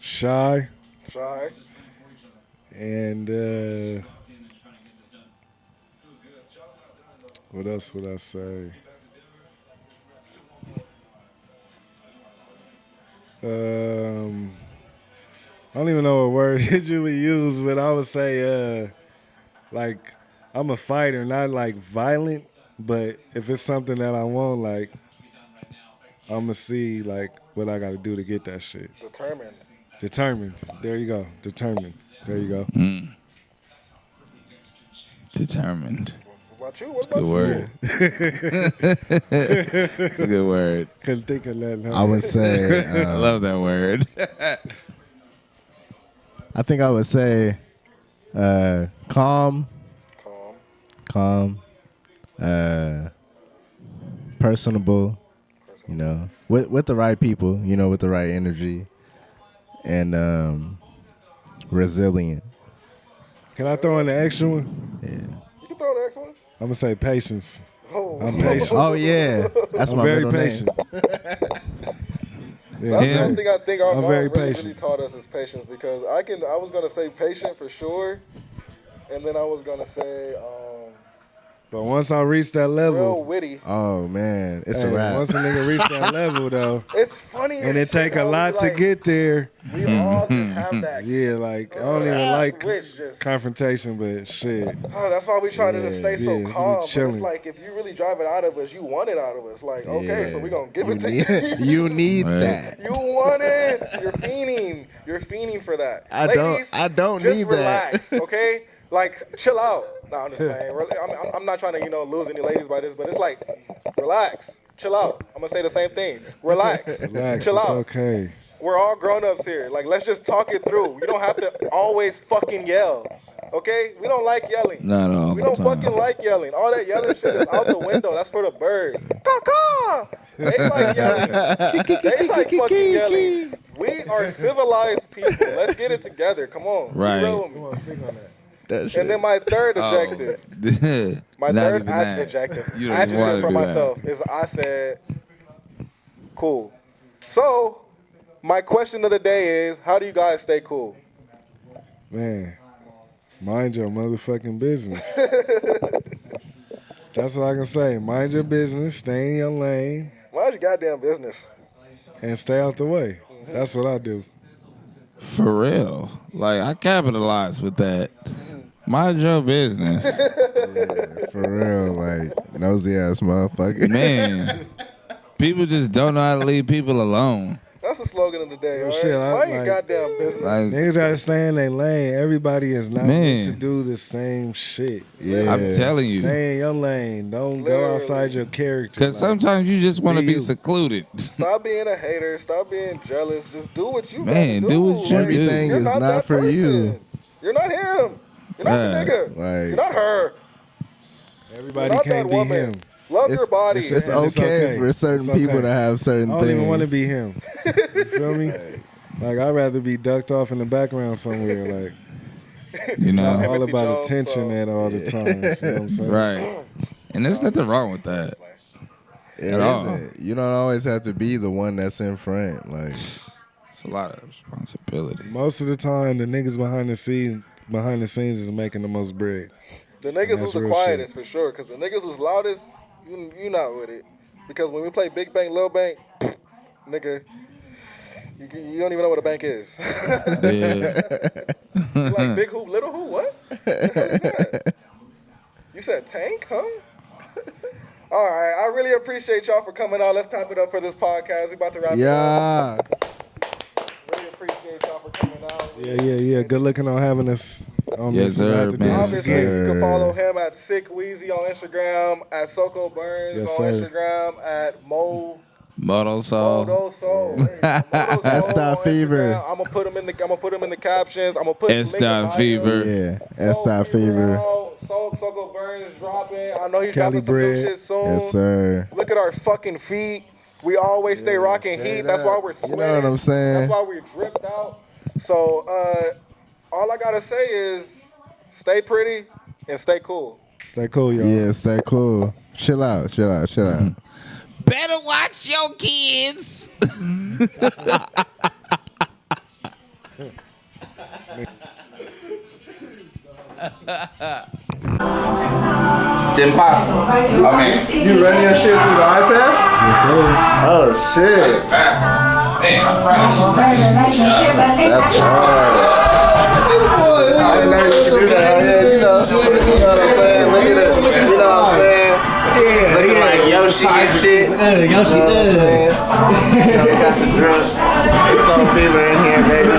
Shy. And what else would I say? I don't even know what word you would use, but I would say, like, I'm a fighter, not like violent, but if it's something that I want, like, I'm gonna see like what I gotta do to get that shit. Determined. There you go. Determined. There you go. Determined. What about you? What about you? It's a good word. Couldn't think of that. I would say. I love that word. I think I would say calm. Personable. You know, with the right people. You know, with the right energy, and resilient. Can I throw in the extra one? Yeah. You can throw the next one. I'm gonna say patience. I'm patient. Oh yeah, that's my very middle patient. name. That's one thing I think our mom very really taught us is patience, because I was gonna say patient for sure, and then I was gonna say but once I reach that level, real witty. Oh man, it's a wrap. Once a nigga reach that level though, it's funny. And it take a lot to get there. We all just have that. Yeah, like I don't even like confrontation, but shit. Oh, that's why we try to stay so calm. But it's like if you really drive it out of us, you want it out of us. Like, okay, so we gonna give it to you. You need that. You want it. You're fiending. You're fiending for that. Ladies, I don't just need relax, that. Okay? Like, chill out. No, I'm just playing. I'm not trying to, lose any ladies by this, but it's like, relax, chill out. I'm gonna say the same thing. Relax, chill out. Okay. We're all grown-ups here. Like, let's just talk it through. You don't have to always fucking yell. Okay? We don't like yelling. Not all. We don't fucking like yelling. All that yelling shit is out the window. That's for the birds. Caw-caw! They like yelling. They like fucking yelling. We are civilized people. Let's get it together. Come on. Right. Be real with me. I want to speak on that. And then my third adjective. My third adjective for myself is I said, cool. So, my question of the day is, how do you guys stay cool? Man, mind your motherfucking business. That's what I can say. Mind your business, stay in your lane. Mind your goddamn business. And stay out the way. That's what I do. For real. Like, I capitalize with that. Mind your business. Yeah, for real, like, nosy ass motherfucker. Man, people just don't know how to leave people alone. That's the slogan of the day, right? Shit, Mind your goddamn business. Niggas gotta stay in their lane. Everybody is not meant to do the same shit. Yeah. I'm telling you. Stay in your lane. Don't go outside your character. Because sometimes you just want to be secluded. Stop being a hater. Stop being jealous. Just do what you gotta do. What you Everything do. is not for you. You're not him. You're not the nigga. Right. You're not her. Everybody can't be him. Love your body. It's okay for certain people to have certain things. I don't even want to be him. You feel me? Like, I'd rather be ducked off in the background somewhere. Like, you know, it's all about attention at all the time. You know what I'm saying? Right. And there's nothing wrong with that. At all. You don't always have to be the one that's in front. Like, it's a lot of responsibility. Most of the time, the niggas behind the scenes is making the most bread. The niggas was the quietest for sure, because the niggas was loudest. You not with it. Because when we play Big Bank, Lil Bank, nigga, you don't even know what a bank is. Yeah. You like big hoop, little hoop, what? What the hell is that? You said tank, huh? All right, I really appreciate y'all for coming out. Let's clap it up for this podcast. We about to wrap it up. Really appreciate y'all for coming out. Yeah. Good looking on having us. Yes, sir, man. Obviously, you can follow him at Sicweezy on Instagram, at Soco Burns on Instagram, at Model Soul. S. Fever. I'm gonna put him in the captions. I'm gonna put S. Fever. Yeah. S. Fever. Soco Burns dropping. I know he's dropping some new shit soon. Yes, sir. Look at our fucking feet. We always stay rocking heat. That's why we're sweating. You know what I'm saying? That's why we're dripped out. So all I gotta say is stay pretty and stay cool. Stay cool, y'all. Yeah, stay cool. Chill out. Better watch your kids. It's impossible. Okay. You running your shit through the iPad? Yes, sir. Oh, shit. Man, I'm proud of you. That's hard. I didn't know you could do that. Yeah, you know what I'm saying? Look at it. You know what I'm saying? Looking like Yoshi and shit. Yoshi, you know, we got the drums. It's so fever in here, baby.